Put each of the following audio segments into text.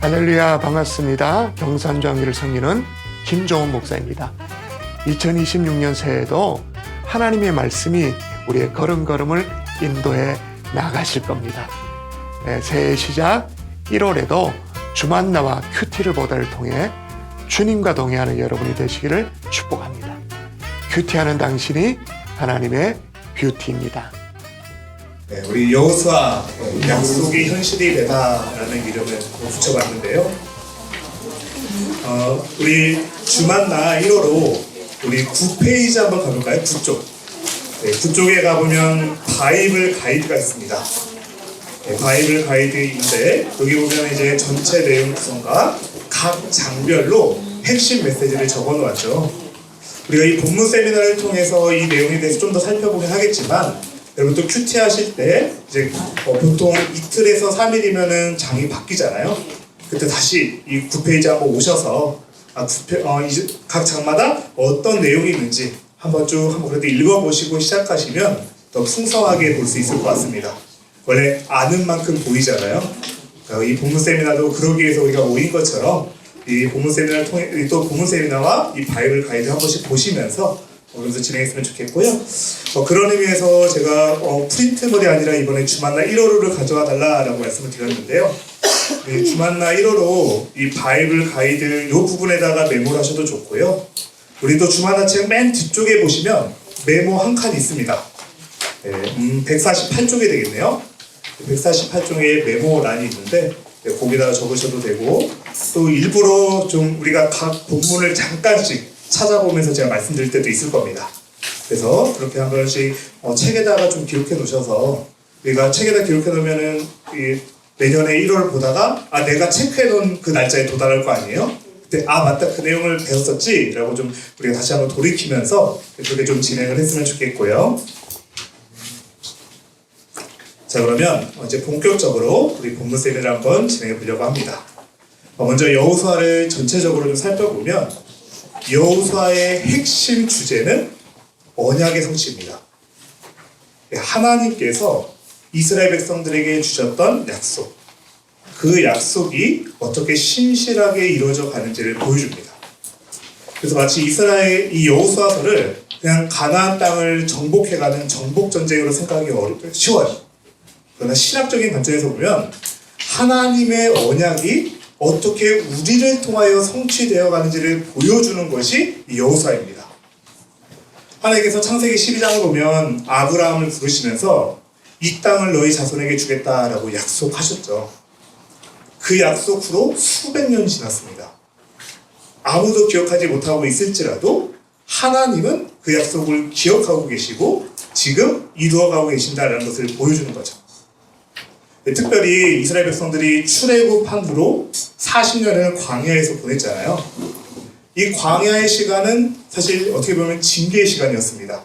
할렐루야, 반갑습니다. 경산정의를 섬기는 김종훈 목사입니다. 2026년 새해에도 하나님의 말씀이 우리의 걸음걸음을 인도해 나가실 겁니다. 새해 시작 1월에도 주만나와 큐티를 보다를 통해 주님과 동행하는 여러분이 되시기를 축복합니다. 큐티하는 당신이 하나님의 뷰티입니다. 우리 여호수아 약속이 현실이 되다라는 이름을 붙여봤는데요. 우리 주만나 1호로 우리 9페이지 한번 가볼까요? 9쪽. 9쪽에 가보면 바이블 가이드가 있습니다. 바이블 가이드인데 여기 보면 이제 전체 내용 구성과 각 장별로 핵심 메시지를 적어 놓았죠. 우리가 이 본문 세미나를 통해서 이 내용에 대해서 좀 더 살펴보긴 하겠지만, 여러분 또 큐티 하실 때 이제 보통 이틀에서 3일이면은 장이 바뀌잖아요. 그때 다시 이 9페이지 한번 오셔서 각 장마다 어떤 내용이 있는지 한번 그래도 읽어보시고 시작하시면 더 풍성하게 볼 수 있을 것 같습니다. 원래 아는 만큼 보이잖아요. 이 본문 세미나도 그러기 위해서 우리가 모인 것처럼 이 본문 세미나를 통해 또 본문 세미나와 이 바이블 가이드 한 번씩 보시면서 그러면서 진행했으면 좋겠고요. 그런 의미에서 제가 프린트물이 아니라 이번에 주만나 1호로를 가져와 달라라고 말씀을 드렸는데요. 주만나 1호로 이 바이블 가이드 이 부분에다가 메모를 하셔도 좋고요. 우리 또 주만나 책 맨 뒤쪽에 보시면 메모 한 칸 있습니다. 148쪽이 되겠네요. 148쪽에 메모란이 있는데 거기다가 적으셔도 되고, 또 일부러 좀 우리가 각 본문을 잠깐씩 찾아보면서 제가 말씀드릴 때도 있을 겁니다. 그래서 그렇게 한 번씩 책에다가 좀 기록해 놓으셔서, 우리가 책에다 기록해 놓으면은 내년에 1월 보다가 내가 체크해 놓은 그 날짜에 도달할 거 아니에요? 그때 맞다, 그 내용을 배웠었지? 라고 좀 우리가 다시 한번 돌이키면서 그렇게 좀 진행을 했으면 좋겠고요. 자, 그러면 이제 본격적으로 우리 본문 세미나를 한번 진행해 보려고 합니다. 먼저 여호수아를 전체적으로 좀 살펴보면, 여호수아의 핵심 주제는 언약의 성취입니다. 하나님께서 이스라엘 백성들에게 주셨던 약속, 그 약속이 어떻게 신실하게 이루어져 가는지를 보여줍니다. 그래서 마치 이 여호수아서를 그냥 가나안 땅을 정복해가는 정복 전쟁으로 생각하기 쉬워요. 그러나 신학적인 관점에서 보면 하나님의 언약이 어떻게 우리를 통하여 성취되어 가는지를 보여주는 것이 이 여호수아입니다. 하나님께서 창세기 12장을 보면 아브라함을 부르시면서 이 땅을 너희 자손에게 주겠다라고 약속하셨죠. 그 약속 후로 수백 년이 지났습니다. 아무도 기억하지 못하고 있을지라도 하나님은 그 약속을 기억하고 계시고 지금 이루어가고 계신다는 것을 보여주는 거죠. 특별히 이스라엘 백성들이 출애굽한 후로 40년을 광야에서 보냈잖아요. 이 광야의 시간은 사실 어떻게 보면 징계의 시간이었습니다.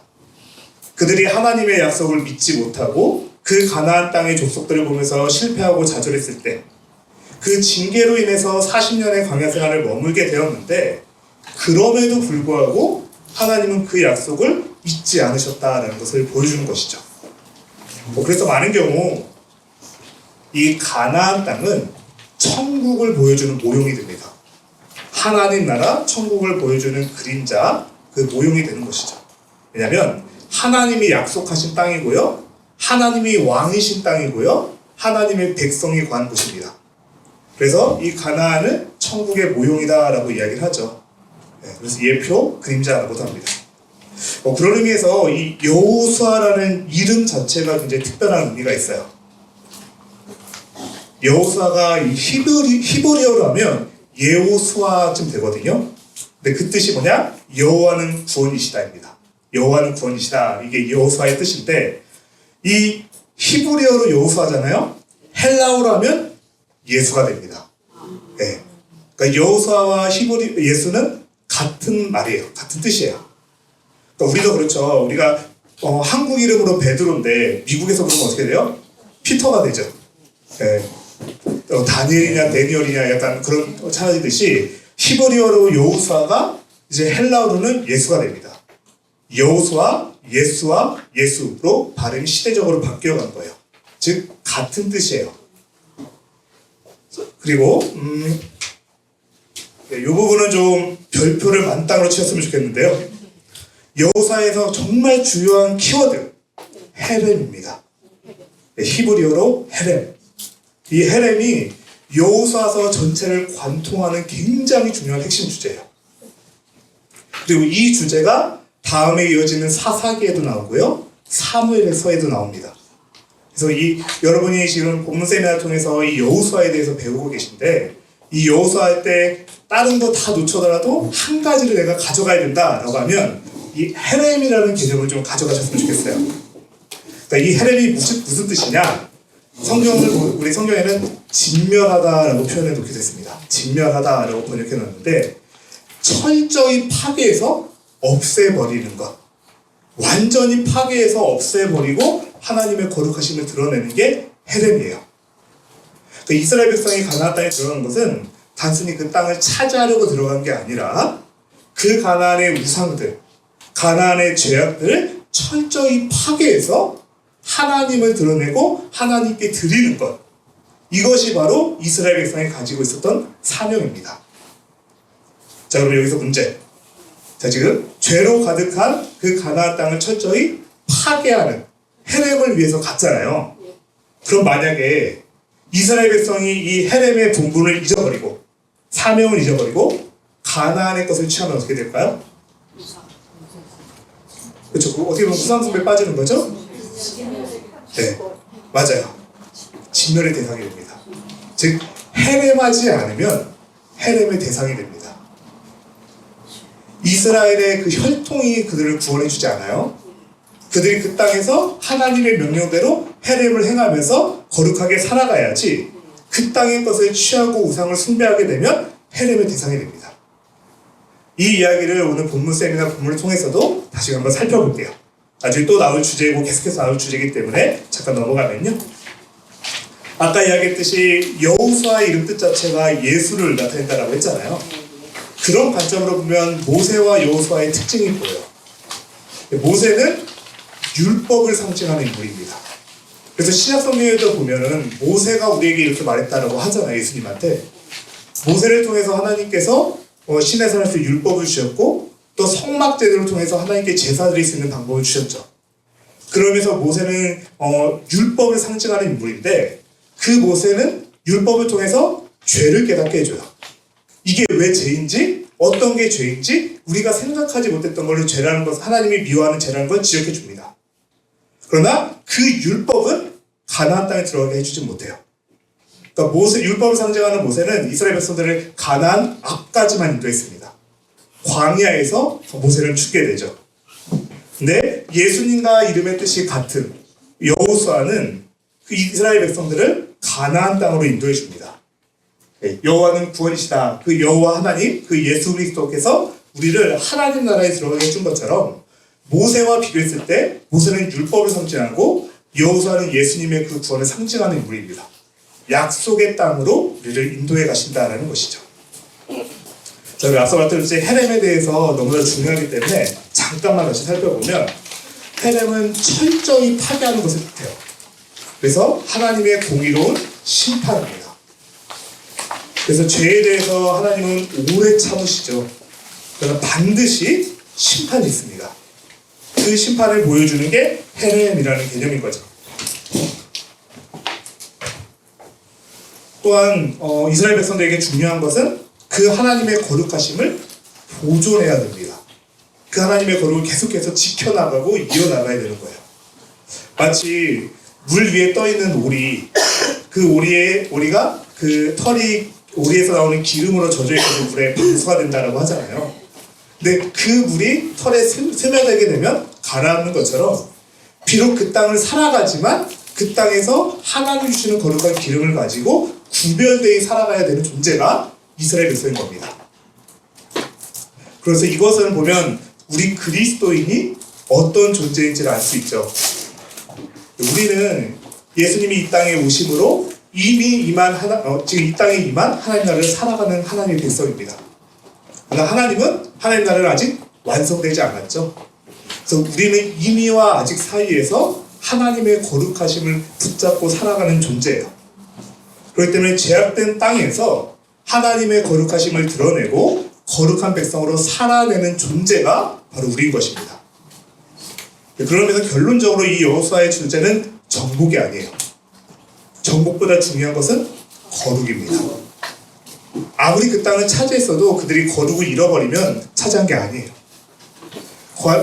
그들이 하나님의 약속을 믿지 못하고 그 가나안 땅의 족속들을 보면서 실패하고 좌절했을 때, 그 징계로 인해서 40년의 광야 생활을 머물게 되었는데, 그럼에도 불구하고 하나님은 그 약속을 잊지 않으셨다는 것을 보여주는 것이죠. 그래서 많은 경우 이 가나안 땅은 천국을 보여주는 모형이 됩니다. 하나님 나라 천국을 보여주는 그림자, 그 모형이 되는 것이죠. 왜냐하면 하나님이 약속하신 땅이고요, 하나님이 왕이신 땅이고요, 하나님의 백성이 거한 곳입니다. 그래서 이 가나안은 천국의 모형이다라고 이야기를 하죠. 그래서 예표, 그림자라고도 합니다. 그런 의미에서 이 여호수아라는 이름 자체가 굉장히 특별한 의미가 있어요. 여호수아가 히브리어로 하면 예호수아쯤 되거든요. 근데 그 뜻이 뭐냐? 여호와는 구원이시다입니다. 여호와는 구원이시다. 이게 여호수아의 뜻인데, 이 히브리어로 여호수아잖아요. 헬라어로 하면 예수가 됩니다. 네. 그러니까 여호수아와 예수는 같은 말이에요. 같은 뜻이에요. 그러니까 우리도 그렇죠. 우리가 한국 이름으로 베드로인데 미국에서 그러면 어떻게 돼요? 피터가 되죠. 네. 다니엘이냐 데니얼이냐 약간 그런 차이듯이 히브리어로 여호수아가 이제 헬라어로는 예수가 됩니다. 여호수아, 예수와 예수로 발음이 시대적으로 바뀌어간 거예요. 즉 같은 뜻이에요. 그리고 이 부분은 좀 별표를 만땅으로 치셨으면 좋겠는데요. 여호수아에서 정말 중요한 키워드 헤렘입니다. 히브리어로 헤렘. 이 헤렘이 여호수아서 전체를 관통하는 굉장히 중요한 핵심 주제예요. 그리고 이 주제가 다음에 이어지는 사사기에도 나오고요, 사무엘서에도 나옵니다. 그래서 여러분이 지금 본문 세미나를 통해서 이 여호수아에 대해서 배우고 계신데, 이 여호수아 할 때 다른 거 다 놓쳐더라도 한 가지를 내가 가져가야 된다라고 하면 이 헤렘이라는 개념을 좀 가져가셨으면 좋겠어요. 그러니까 이 헤렘이 무슨 뜻이냐? 우리 성경에는 진멸하다라고 표현해 놓게 됐습니다. 진멸하다라고 번역해 놨는데, 철저히 파괴해서 없애버리는 것, 완전히 파괴해서 없애버리고 하나님의 거룩하심을 드러내는 게 헤렘이에요. 그러니까 이스라엘 백성이 가나안 땅에 들어간 것은 단순히 그 땅을 차지하려고 들어간 게 아니라 그 가나안의 우상들, 가나안의 죄악들을 철저히 파괴해서 하나님을 드러내고 하나님께 드리는 것, 이것이 바로 이스라엘 백성이 가지고 있었던 사명입니다. 자, 그럼 여기서 문제. 자, 지금 죄로 가득한 그 가나안 땅을 철저히 파괴하는 헤렘을 위해서 갔잖아요. 그럼 만약에 이스라엘 백성이 이 헤렘의 본분을 잊어버리고 사명을 잊어버리고 가나안의 것을 취하면 어떻게 될까요? 그렇죠. 어떻게 보면 우상숭배에 빠지는 거죠? 네, 맞아요. 진멸의 대상이 됩니다. 즉, 헤렘하지 않으면 헤렘의 대상이 됩니다. 이스라엘의 그 혈통이 그들을 구원해주지 않아요. 그들이 그 땅에서 하나님의 명령대로 헤렘을 행하면서 거룩하게 살아가야지, 그 땅의 것을 취하고 우상을 숭배하게 되면 헤렘의 대상이 됩니다. 이 이야기를 오늘 본문 세미나 본문을 통해서도 다시 한번 살펴볼게요. 나중에 또 나올 주제이고 계속해서 나올 주제이기 때문에 잠깐 넘어가면요. 아까 이야기했듯이 여호수아의 이름 뜻 자체가 예수를 나타낸다라고 했잖아요. 그런 관점으로 보면 모세와 여호수아의 특징이 보여요. 모세는 율법을 상징하는 인물입니다. 그래서 신약 성경에도 보면은 모세가 우리에게 이렇게 말했다라고 하잖아요. 예수님한테. 모세를 통해서 하나님께서 시내산에서 율법을 주셨고, 또 성막제도를 통해서 하나님께 제사 드릴 수 있는 방법을 주셨죠. 그러면서 모세는 율법을 상징하는 인물인데, 그 모세는 율법을 통해서 죄를 깨닫게 해줘요. 이게 왜 죄인지, 어떤 게 죄인지 우리가 생각하지 못했던 걸로 죄라는 것을, 하나님이 미워하는 죄라는 걸 지적해 줍니다. 그러나 그 율법은 가나안 땅에 들어가게 해주지 못해요. 그러니까 율법을 상징하는 모세는 이스라엘 백성들을 가나안 앞까지만 인도했습니다. 광야에서 모세를 죽게 되죠. 근데 예수님과 이름의 뜻이 같은 여호수아는 그 이스라엘 백성들을 가나안 땅으로 인도해 줍니다. 여호와는 구원이시다. 그 여호와 하나님, 그 예수 그리스도께서 우리를 하나님 나라에 들어가게 해준 것처럼, 모세와 비교했을 때 모세는 율법을 상징하고 여호수아는 예수님의 그 구원을 상징하는 인물입니다. 약속의 땅으로 우리를 인도해 가신다라는 것이죠. 자, 우리 앞서 말했듯이 헤렘에 대해서 너무나 중요하기 때문에 잠깐만 다시 살펴보면, 헤렘은 철저히 파괴하는 것을 뜻해요. 그래서 하나님의 공의로운 심판입니다. 그래서 죄에 대해서 하나님은 오래 참으시죠. 그러나 반드시 심판이 있습니다. 그 심판을 보여주는 게 헤렘이라는 개념인 거죠. 또한 이스라엘 백성들에게 중요한 것은 그 하나님의 거룩하심을 보존해야 됩니다. 그 하나님의 거룩을 계속해서 지켜나가고 이어나가야 되는 거예요. 마치 물 위에 떠있는 오리, 그 오리가 그 털이 오리에서 나오는 기름으로 젖어있어서 물에 방수가 된다라고 하잖아요. 근데 그 물이 털에 스며들게 되면 가라앉는 것처럼, 비록 그 땅을 살아가지만 그 땅에서 하나님 주시는 거룩한 기름을 가지고 구별되어 살아가야 되는 존재가 이스라엘 백성인 겁니다. 그래서 이것을 보면 우리 그리스도인이 어떤 존재인지를 알 수 있죠. 우리는 예수님이 이 땅에 오심으로 이미 지금 이 땅에 임한 하나님 나라를 살아가는 하나님의 백성입니다. 그러나 하나님은 하나님 나라를 아직 완성되지 않았죠. 그래서 우리는 이미와 아직 사이에서 하나님의 거룩하심을 붙잡고 살아가는 존재예요. 그렇기 때문에 제약된 땅에서 하나님의 거룩하심을 드러내고 거룩한 백성으로 살아내는 존재가 바로 우리인 것입니다. 그러면서 결론적으로 이 여호수아의 주제는 정복이 아니에요. 정복보다 중요한 것은 거룩입니다. 아무리 그 땅을 차지했어도 그들이 거룩을 잃어버리면 차지한 게 아니에요.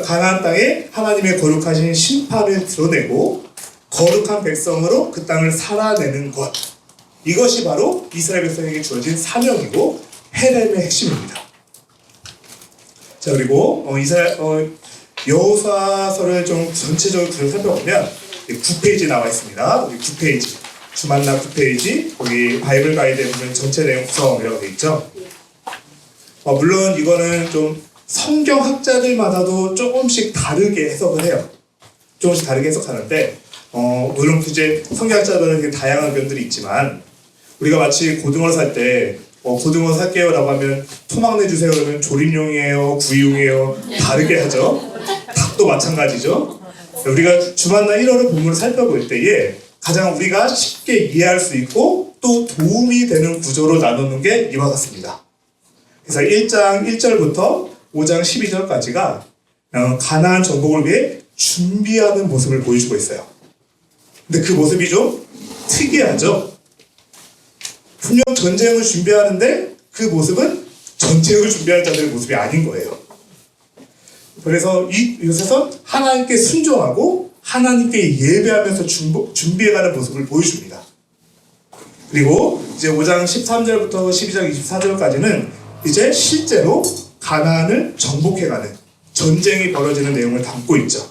가나안 땅에 하나님의 거룩하신 심판을 드러내고 거룩한 백성으로 그 땅을 살아내는 것, 이것이 바로 이스라엘 백성에게 주어진 사명이고 헤렘의 핵심입니다. 자, 그리고 여호수아서를 좀 전체적으로 살펴보면 9페이지에 나와 있습니다. 우리 9페이지, 주만나 9페이지, 거기 바이블 가이드에 보면 전체 내용 구성이라고 되어 있죠. 물론 이거는 좀 성경학자들마다도 조금씩 다르게 해석을 해요. 조금씩 다르게 해석하는데, 물론 이제 성경학자들은 되게 다양한 의견들이 있지만, 우리가 마치 고등어를 살 때, 고등어 살게요 라고 하면 토막 내주세요 그러면 조림용이에요, 구이용이에요, 다르게 하죠. 닭도 마찬가지죠. 우리가 주만나 1월의 본문을 살펴볼 때에 가장 우리가 쉽게 이해할 수 있고 또 도움이 되는 구조로 나누는 게 이와 같습니다. 그래서 1장 1절부터 5장 12절까지가 가나안 정복을 위해 준비하는 모습을 보여주고 있어요. 근데 그 모습이 좀 특이하죠. 분명 전쟁을 준비하는데 그 모습은 전쟁을 준비하는 자들의 모습이 아닌 거예요. 그래서 이곳에서 하나님께 순종하고 하나님께 예배하면서 준비해가는 모습을 보여줍니다. 그리고 이제 5장 13절부터 12장 24절까지는 이제 실제로 가나안을 정복해가는 전쟁이 벌어지는 내용을 담고 있죠.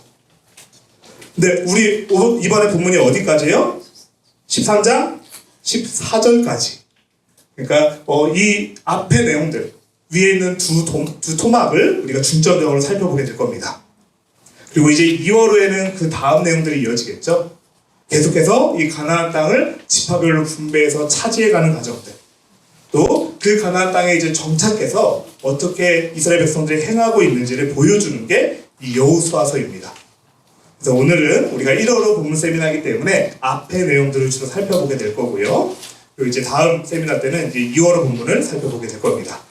근데 우리 이번에 본문이 어디까지예요? 13장 14절까지. 그러니까 이 앞의 내용들, 위에 있는 두 토막을 우리가 중점적으로 살펴보게 될 겁니다. 그리고 이제 2월 후에는 그 다음 내용들이 이어지겠죠. 계속해서 이 가나안 땅을 지파별로 분배해서 차지해가는 과정들, 또 그 가나안 땅에 이제 정착해서 어떻게 이스라엘 백성들이 행하고 있는지를 보여주는 게 이 여호수아서입니다. 그래서 오늘은 우리가 1월호 본문 세미나이기 때문에 앞의 내용들을 주로 살펴보게 될 거고요. 그리고 이제 다음 세미나 때는 이제 2월호 본문을 살펴보게 될 겁니다.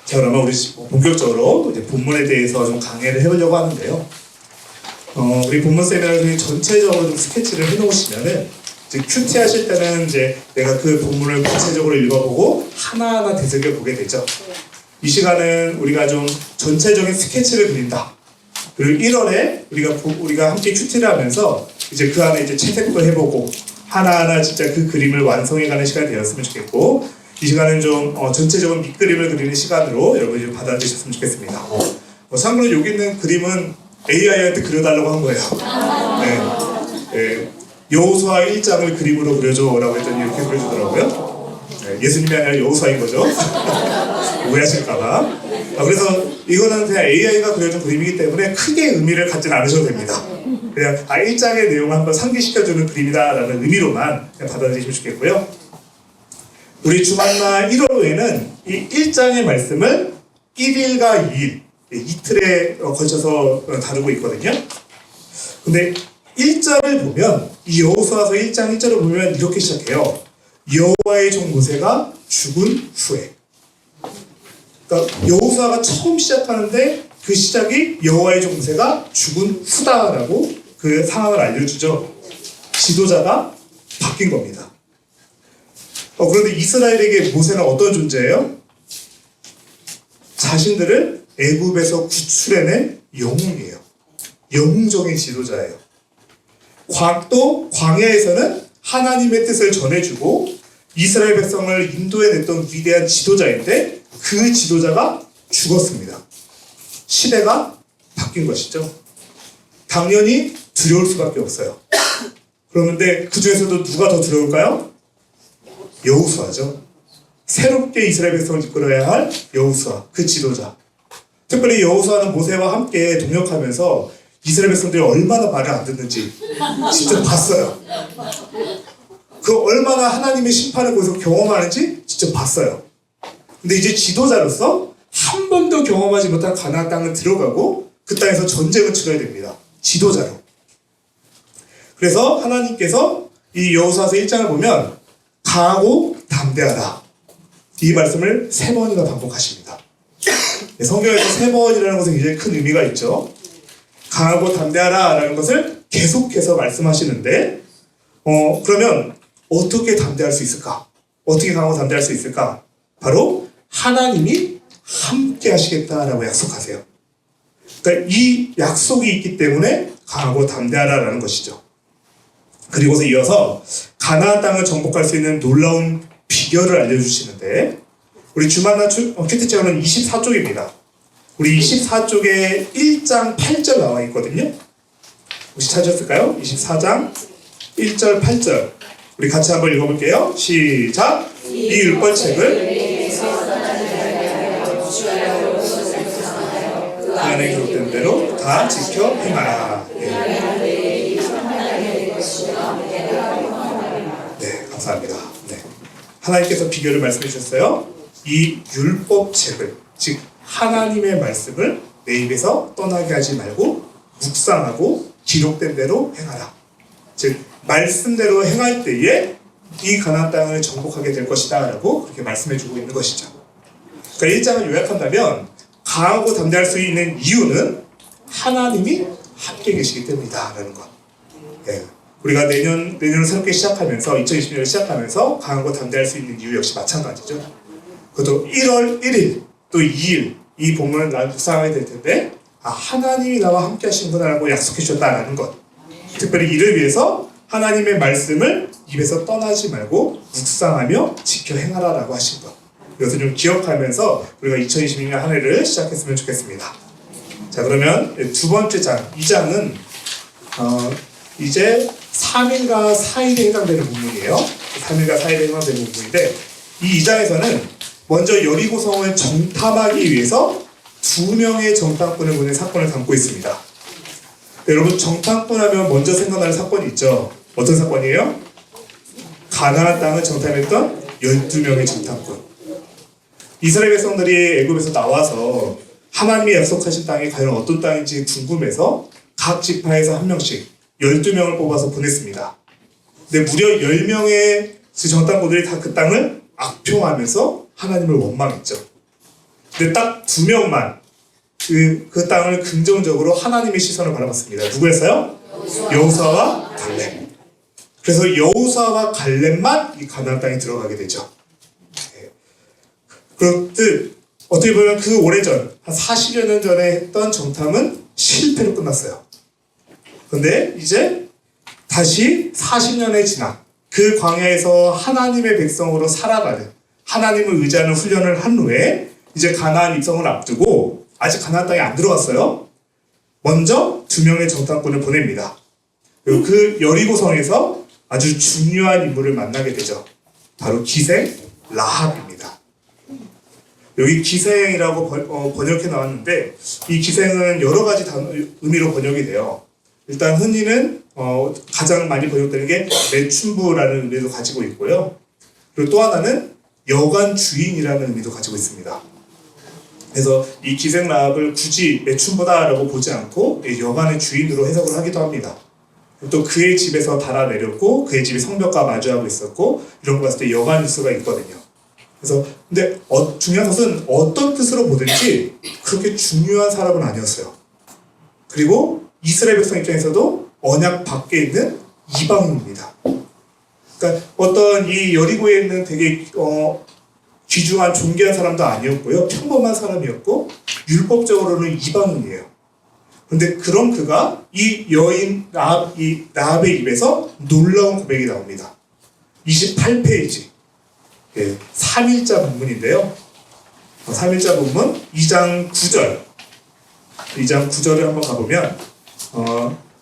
자, 그러면 우리 본격적으로 이제 본문에 대해서 좀 강의를 해보려고 하는데요. 우리 본문 세미나를 전체적으로 좀 스케치를 해놓으시면은 이제 큐티 하실 때는 이제 내가 그 본문을 구체적으로 읽어보고 하나하나 되새겨보게 되죠. 이 시간은 우리가 좀 전체적인 스케치를 그린다. 그리고 1월에 우리가 함께 큐티를 하면서 이제 그 안에 이제 채색도 해보고 하나하나 진짜 그 그림을 완성해가는 시간이 되었으면 좋겠고, 이 시간은 좀 전체적인 밑그림을 그리는 시간으로 여러분이 좀 받아들이셨으면 좋겠습니다. 참고로 여기 있는 그림은 AI한테 그려달라고 한 거예요. 네. 여호수아 1장을 그림으로 그려줘라고 했더니 이렇게 그려주더라고요. 네, 예수님이 아니라 여호수아인 거죠. 오해하실까봐. 그래서 이거는 그냥 AI가 그려준 그림이기 때문에 크게 의미를 갖진 않으셔도 됩니다. 그냥 1장의 내용을 한번 상기시켜주는 그림이다라는 의미로만 그냥 받아들이시면 좋겠고요. 우리 주만나 1월 후에는 이 1장의 말씀을 1일과 2일, 이틀에 걸쳐서 다루고 있거든요. 근데 1절을 보면, 이 여호수아서 1장 1절을 보면 이렇게 시작해요. 여호와의 종 모세가 죽은 후에. 그러니까 여호수아가 처음 시작하는데 그 시작이 여호와의 종 모세가 죽은 후다라고 그 상황을 알려주죠. 지도자가 바뀐 겁니다. 그런데 이스라엘에게 모세는 어떤 존재예요? 자신들을 애굽에서 구출해낸 영웅이에요. 영웅적인 지도자예요. 또 광야에서는 하나님의 뜻을 전해주고 이스라엘 백성을 인도해냈던 위대한 지도자인데 그 지도자가 죽었습니다. 시대가 바뀐 것이죠. 당연히 두려울 수밖에 없어요. 그런데 그 중에서도 누가 더 두려울까요? 여호수아죠. 새롭게 이스라엘 백성을 이끌어야 할 여호수아, 그 지도자. 특별히 여호수아는 모세와 함께 동역하면서 이스라엘 백성들이 얼마나 말을 안 듣는지 직접 봤어요. 그 얼마나 하나님의 심판을 거기서 경험하는지 직접 봤어요. 근데 이제 지도자로서 한 번도 경험하지 못한 가나안 땅을 들어가고 그 땅에서 전쟁을 치러야 됩니다. 지도자로. 그래서 하나님께서 이 여호수아서 1장을 보면 강하고 담대하다. 이 말씀을 3번이나 반복하십니다. 성경에서 3번이라는 것은 굉장히 큰 의미가 있죠. 강하고 담대하라 라는 것을 계속해서 말씀하시는데 그러면 어떻게 담대할 수 있을까? 어떻게 강하고 담대할 수 있을까? 바로 하나님이 함께 하시겠다라고 약속하세요. 그러니까 이 약속이 있기 때문에 강하고 담대하라라는 것이죠. 그리고서 이어서 가나안 땅을 정복할 수 있는 놀라운 비결을 알려주시는데 우리 주만나 큐티책은 24쪽입니다. 우리 24쪽에 1장 8절 나와 있거든요. 혹시 찾으셨을까요? 24장 1절 8절 우리 같이 한번 읽어볼게요. 시작! 이 율법책을 그 안에 기록된 대로 다 지켜 행하라. 네, 감사합니다. 네. 하나님께서 비결을 말씀해 주셨어요. 이 율법책을, 즉 하나님의 말씀을 내 입에서 떠나게 하지 말고 묵상하고 기록된 대로 행하라. 즉 말씀대로 행할 때에 이 가나안 땅을 정복하게 될 것이다 라고 그렇게 말씀해 주고 있는 것이죠. 그러니까 1장을 요약한다면 강하고 담대할 수 있는 이유는 하나님이 함께 계시기 때문이다 라는 것. 예. 우리가 내년을 새롭게 시작하면서 2020년을 시작하면서 강하고 담대할 수 있는 이유 역시 마찬가지죠. 그것도 1월 1일 또 2일 이 본문을 묵상하게 될 텐데 하나님이 나와 함께 하시는구나 라고 약속해 주셨다라는 것. 특별히 이를 위해서 하나님의 말씀을 입에서 떠나지 말고 묵상하며 지켜 행하라 라고 하신 것. 이것을 좀 기억하면서 우리가 2026년 한 해를 시작했으면 좋겠습니다. 자, 그러면 두 번째 장, 2장은 이제 3일과 4일에 해당되는 부분이에요. 3일과 4일에 해당되는 부분인데 이 2장에서는 먼저 여리고성을 정탐하기 위해서 2명의 정탐꾼을 보낸 사건을 담고 있습니다. 여러분 정탐꾼 하면 먼저 생각나는 사건이 있죠. 어떤 사건이에요? 가나안 땅을 정탐했던 12명의 정탐꾼. 이스라엘 백성들이 애굽에서 나와서 하나님이 약속하신 땅이 과연 어떤 땅인지 궁금해서 각 지파에서 한 명씩 12명을 뽑아서 보냈습니다. 근데 무려 10명의 정탐꾼들이 다 그 땅을 악평하면서 하나님을 원망했죠. 근데 딱 2명만 그 땅을 긍정적으로 하나님의 시선을 바라봤습니다. 누구였어요? 여호수아와 갈렙. 그래서 여호수아와 갈렙만 이 가나안 땅에 들어가게 되죠. 그렇듯 어떻게 보면 그 오래전 한 40여 년 전에 했던 정탐은 실패로 끝났어요. 그런데 이제 다시 40년의 지나 그 광야에서 하나님의 백성으로 살아가는 하나님을 의지하는 훈련을 한 후에 이제 가나안 입성을 앞두고 아직 가나안 땅에 안 들어갔어요. 먼저 2명의 정탐꾼을 보냅니다. 그리고 그 여리고성에서 아주 중요한 인물을 만나게 되죠. 바로 기생 라합입니다. 여기 기생이라고 번역해 나왔는데 이 기생은 여러 가지 의미로 번역이 돼요. 일단 흔히는 가장 많이 번역되는 게 매춘부라는 의미도 가지고 있고요. 그리고 또 하나는 여관 주인이라는 의미도 가지고 있습니다. 그래서 이 기생 라합을 굳이 매춘부다라고 보지 않고 여관의 주인으로 해석을 하기도 합니다. 또 그의 집에서 달아내렸고 그의 집이 성벽과 마주하고 있었고 이런 거 봤을 때 여관일 수가 있거든요. 그래서 근데 중요한 것은 어떤 뜻으로 보든지 그렇게 중요한 사람은 아니었어요. 그리고 이스라엘 백성 입장에서도 언약 밖에 있는 이방인입니다. 그러니까 어떤 이 여리고에 있는 되게 귀중한 존귀한 사람도 아니었고요. 평범한 사람이었고 율법적으로는 이방인이에요. 그런데 그런 그가 이 여인 라합의 입에서 놀라운 고백이 나옵니다. 28페이지 3일자 본문인데요. 3일자 본문 2장 9절 2장 9절을 한번 가보면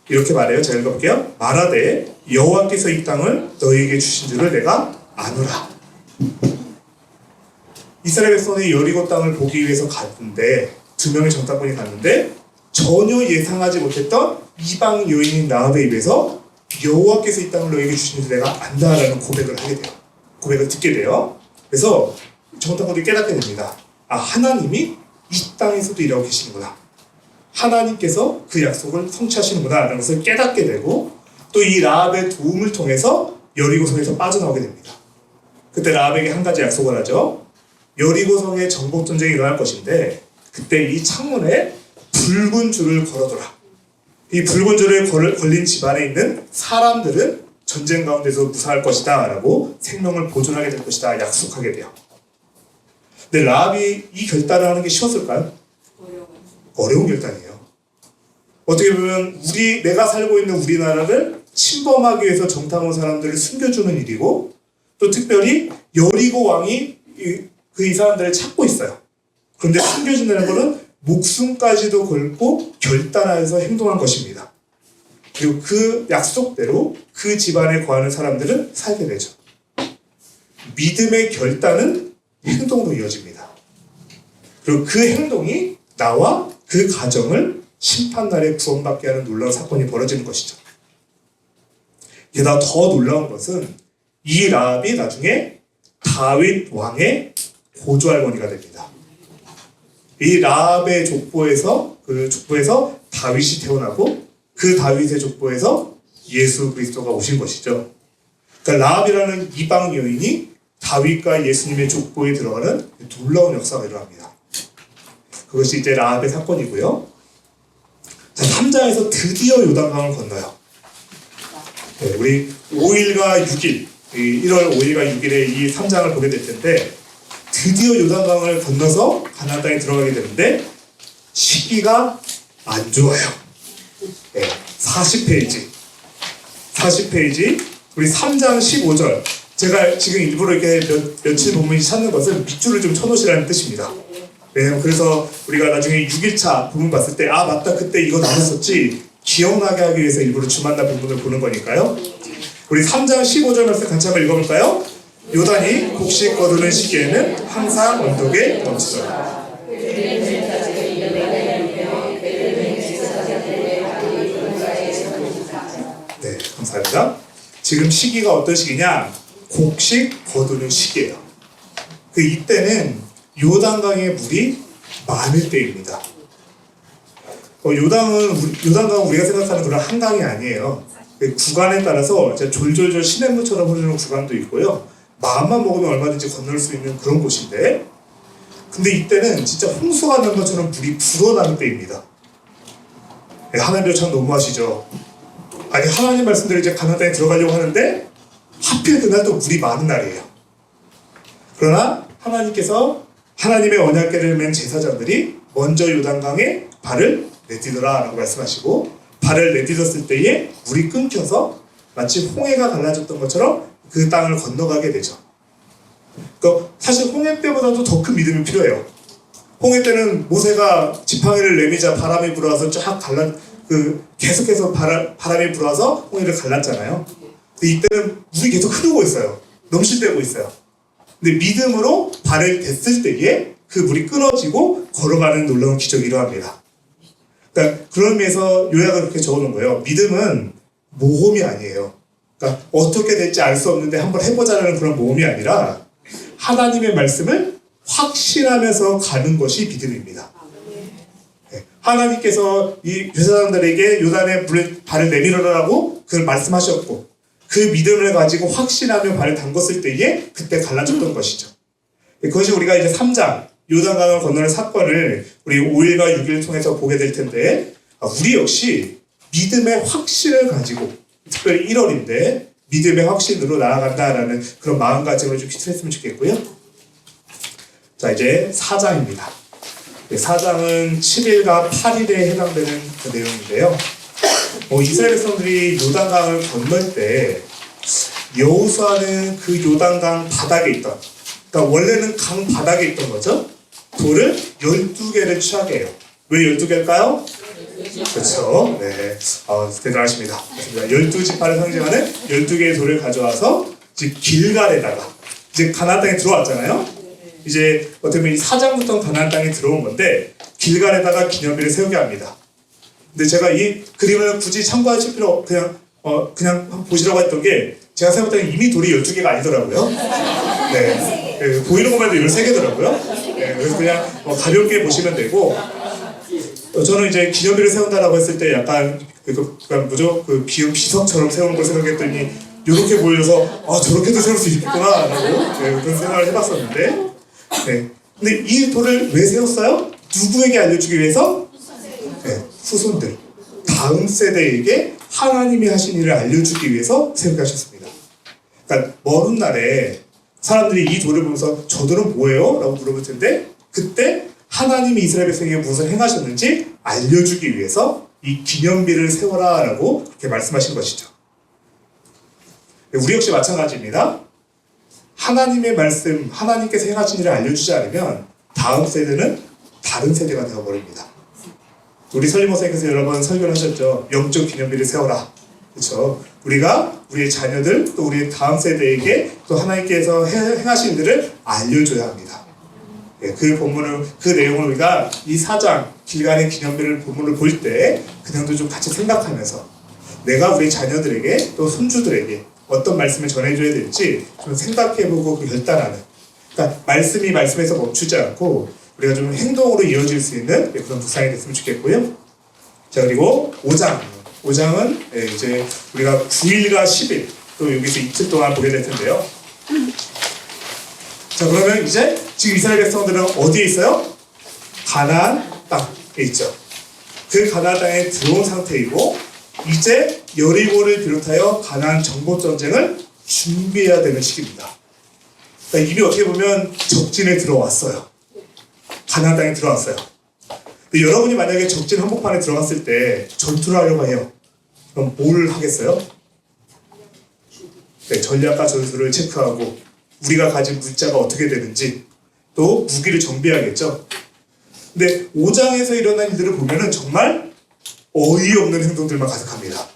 이렇게 말해요. 제가 읽어볼게요. 말하되 여호와께서 이 땅을 너희에게 주신 줄을 내가 아노라. 이스라엘 백성이 여리고 땅을 보기 위해서 갔는데 2명의 정탐꾼이 갔는데 전혀 예상하지 못했던 이방 여인인 라합의 입에서 여호와께서 이 땅을 너희에게 주신 줄을 내가 안다라는 고백을 하게 돼요. 고백을 듣게 돼요. 그래서 정탐꾼들이 깨닫게 됩니다. 하나님이 이 땅에서도 일하고 계시는구나. 하나님께서 그 약속을 성취하시는구나 라는 것을 깨닫게 되고 또 이 라합의 도움을 통해서 여리고성에서 빠져나오게 됩니다. 그때 라합에게 한 가지 약속을 하죠. 여리고성에 정복 전쟁이 일어날 것인데 그때 이 창문에 붉은 줄을 걸어둬라. 이 붉은 줄을 걸린 집안에 있는 사람들은 전쟁 가운데서 무사할 것이다 라고 생명을 보존하게 될 것이다 약속하게 돼요. 근데 라합이 이 결단을 하는 게 쉬웠을까요? 어려운 결단이에요. 어떻게 보면 내가 살고 있는 우리나라를 침범하기 위해서 정탐 온 사람들을 숨겨주는 일이고, 또 특별히 여리고 왕이 이 사람들을 찾고 있어요. 그런데 숨겨준다는 것은 목숨까지도 걸고 결단하여서 행동한 것입니다. 그리고 그 약속대로 그 집안에 거하는 사람들은 살게 되죠. 믿음의 결단은 행동으로 이어집니다. 그리고 그 행동이 나와 그 가정을 심판날에 구원받게 하는 놀라운 사건이 벌어지는 것이죠. 게다가 더 놀라운 것은 이 라합이 나중에 다윗 왕의 고조할머니가 됩니다. 이 라합의 족보에서 다윗이 태어나고 그 다윗의 족보에서 예수 그리스도가 오신 것이죠. 그러니까 라합이라는 이방 여인이 다윗과 예수님의 족보에 들어가는 놀라운 역사가 일어납니다. 그것이 이제 라합의 사건이고요. 자, 3장에서 드디어 요단강을 건너요. 네, 우리 5일과 6일, 1월 5일과 6일에 이 3장을 보게 될 텐데 드디어 요단강을 건너서 가나안 땅에 들어가게 되는데 시기가 안 좋아요. 네, 40페이지 우리 3장 15절. 제가 지금 일부러 이렇게 며칠 본문이 찾는 것은 밑줄을 좀 쳐놓으시라는 뜻입니다. 왜냐면 그래서 우리가 나중에 6일차 본문 봤을 때 맞다 그때 이거 나눴었지 기억나게 하기 위해서 일부러 주만나 본문을 보는 거니까요. 우리 3장 15절 말씀 같이 한번 읽어볼까요? 요단이 곡식 거두는 시기에는 항상 언덕에 넘치더라. 네, 감사합니다. 지금 시기가 어떤 시기냐? 곡식 거두는 시기예요. 이때는 요단강의 물이 많을 때입니다. 요단강은 우리가 생각하는 그런 한강이 아니에요. 구간에 따라서 졸졸졸 시냇물처럼 흐르는 구간도 있고요. 마음만 먹으면 얼마든지 건널 수 있는 그런 곳인데, 근데 이때는 진짜 홍수가 난 것처럼 물이 불어나는 때입니다. 하나님도 참 너무하시죠. 아니 하나님 말씀대로 이제 가나안 땅에 들어가려고 하는데 하필 그날 또 물이 많은 날이에요. 그러나 하나님께서 하나님의 언약궤를 맨 제사장들이 먼저 요단강에 발을 내디뎌라 라고 말씀하시고, 발을 내디뎠을 때에 물이 끊겨서 마치 홍해가 갈라졌던 것처럼 그 땅을 건너가게 되죠. 그러니까 사실 홍해 때보다도 더 큰 믿음이 필요해요. 홍해 때는 모세가 지팡이를 내미자 바람이 불어와서 쫙 계속해서 바람이 불어와서 홍해를 갈랐잖아요. 근데 이때는 물이 계속 흐르고 있어요. 넘실대고 있어요. 근데 믿음으로 발을 댔을 때에 그 물이 끊어지고 걸어가는 놀라운 기적이 일어납니다. 그러니까 그런 의미에서 요약을 그렇게 적어놓은 거예요. 믿음은 모험이 아니에요. 그러니까 어떻게 될지 알 수 없는데 한번 해보자는 그런 모험이 아니라 하나님의 말씀을 확신하면서 가는 것이 믿음입니다. 네. 하나님께서 이 제사장들에게 요단에 발을 내밀어라라고 그걸 말씀하셨고, 그 믿음을 가지고 확신하며 발을 담궜을 때에 그때 갈라졌던 것이죠. 그것이 우리가 이제 3장 요단강을 건너는 사건을 우리 5일과 6일을 통해서 보게 될 텐데, 우리 역시 믿음의 확신을 가지고, 특별히 1월인데 믿음의 확신으로 나아간다라는 그런 마음가짐을 좀 비틀었으면 좋겠고요. 자, 이제 4장입니다. 4장은 7일과 8일에 해당되는 그 내용인데요. 이스라엘 백성들이 요단강을 건널 때 여호수아는 그 요단강 바닥에 있던, 그러니까 원래는 강 바닥에 있던 거죠. 돌을 12개를 취하게 해요. 왜 12개일까요? 그렇죠. 네, 대단하십니다. 12지파를 상징하는 12개의 돌을 가져와서 이제 길갈에다가, 이제 가나안 땅에 들어왔잖아요. 이제 어떻게 보면 이 4장부터 가나안 땅에 들어온 건데 길갈에다가 기념비를 세우게 합니다. 근데 제가 이 그림을 굳이 참고하실 필요 그냥 보시라고 했던 게, 제가 생각할 때는 이미 돌이 12개가 아니더라고요. 네, 보이는 것만 해도 13개더라고요. 네, 그래서 그냥 가볍게 보시면 되고, 저는 이제 기념비를 세운다라고 했을 때 약간 그 비석처럼 세우는 걸 생각했더니 이렇게 보여서 저렇게도 세울 수 있겠구나라고 그런 생각을 해봤었는데, 네. 근데 이 돌을 왜 세웠어요? 누구에게 알려주기 위해서? 네, 후손들, 다음 세대에게 하나님이 하신 일을 알려주기 위해서 세우게 하셨습니다. 그러니까 먼 훗날에 사람들이 이 돌을 보면서 저들은 뭐예요? 라고 물어볼 텐데, 그때 하나님이 이스라엘 백성에게 무엇을 행하셨는지 알려주기 위해서 이 기념비를 세워라 라고 그렇게 말씀하신 것이죠. 우리 역시 마찬가지입니다. 하나님의 말씀, 하나님께서 행하신 일을 알려주지 않으면 다음 세대는 다른 세대가 되어버립니다. 우리 설리 목사님께서 여러 번 설교를 하셨죠. 영적 기념비를 세워라. 그렇죠? 우리가 우리의 자녀들 또 우리 다음 세대에게 또 하나님께서 행하신 일들을 알려줘야 합니다. 그 본문을, 그 내용을 우리가 이 4장 길간의 기념비를 본문을 볼 때 그냥도 좀 같이 생각하면서 내가 우리 자녀들에게 또 손주들에게 어떤 말씀을 전해줘야 될지 좀 생각해보고 그 결단하는, 그러니까 말씀이 말씀에서 멈추지 않고 우리가 좀 행동으로 이어질 수 있는 그런 묵상이 됐으면 좋겠고요. 자, 그리고 5장은 이제 우리가 9일과 10일 또 여기서 이틀 동안 보게 될 텐데요. 자, 그러면 이제 지금 이스라엘 백성들은 어디에 있어요? 가나안 땅에 있죠. 그 가나안 땅에 들어온 상태이고 이제 여리고를 비롯하여 가나안 정복 전쟁을 준비해야 되는 시기입니다. 그러니까 이미 어떻게 보면 적진에 들어왔어요. 가나안 땅에 들어왔어요. 근데 여러분이 만약에 적진 한복판에 들어갔을 때 전투를 하려고 해요. 그럼 뭘 하겠어요? 네, 전략과 전술을 체크하고 우리가 가진 물자가 어떻게 되는지 또 무기를 정비해야겠죠. 근데 5장에서 일어난 일들을 보면은 정말 어이없는 행동들만 가득합니다.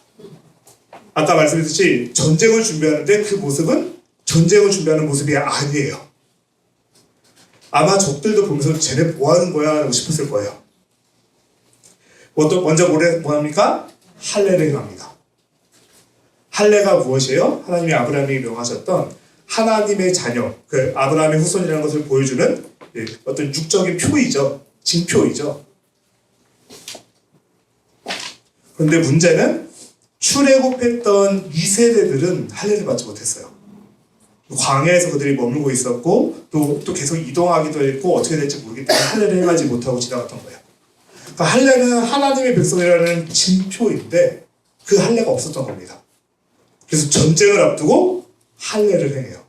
아까 말씀드렸듯이 전쟁을 준비하는데 그 모습은 전쟁을 준비하는 모습이 아니에요. 아마 적들도 보면서 쟤네 뭐 하는 거야? 라고 싶었을 거예요. 먼저 뭐 합니까? 할례를 행합니다. 할례가 무엇이에요? 하나님이 아브라함에게 명하셨던 하나님의 자녀, 그 아브라함의 후손이라는 것을 보여주는 어떤 육적인 표이죠. 징표이죠. 그런데 문제는 출애굽했던 2세대들은 할례를 받지 못했어요. 광야에서 그들이 머물고 있었고 또 계속 이동하기도 했고 어떻게 될지 모르기 때문에 할례를 행하지 못하고 지나갔던 거예요. 그러니까 할례는 하나님의 백성이라는 징표인데 그 할례가 없었던 겁니다. 그래서 전쟁을 앞두고 할례를 행해요.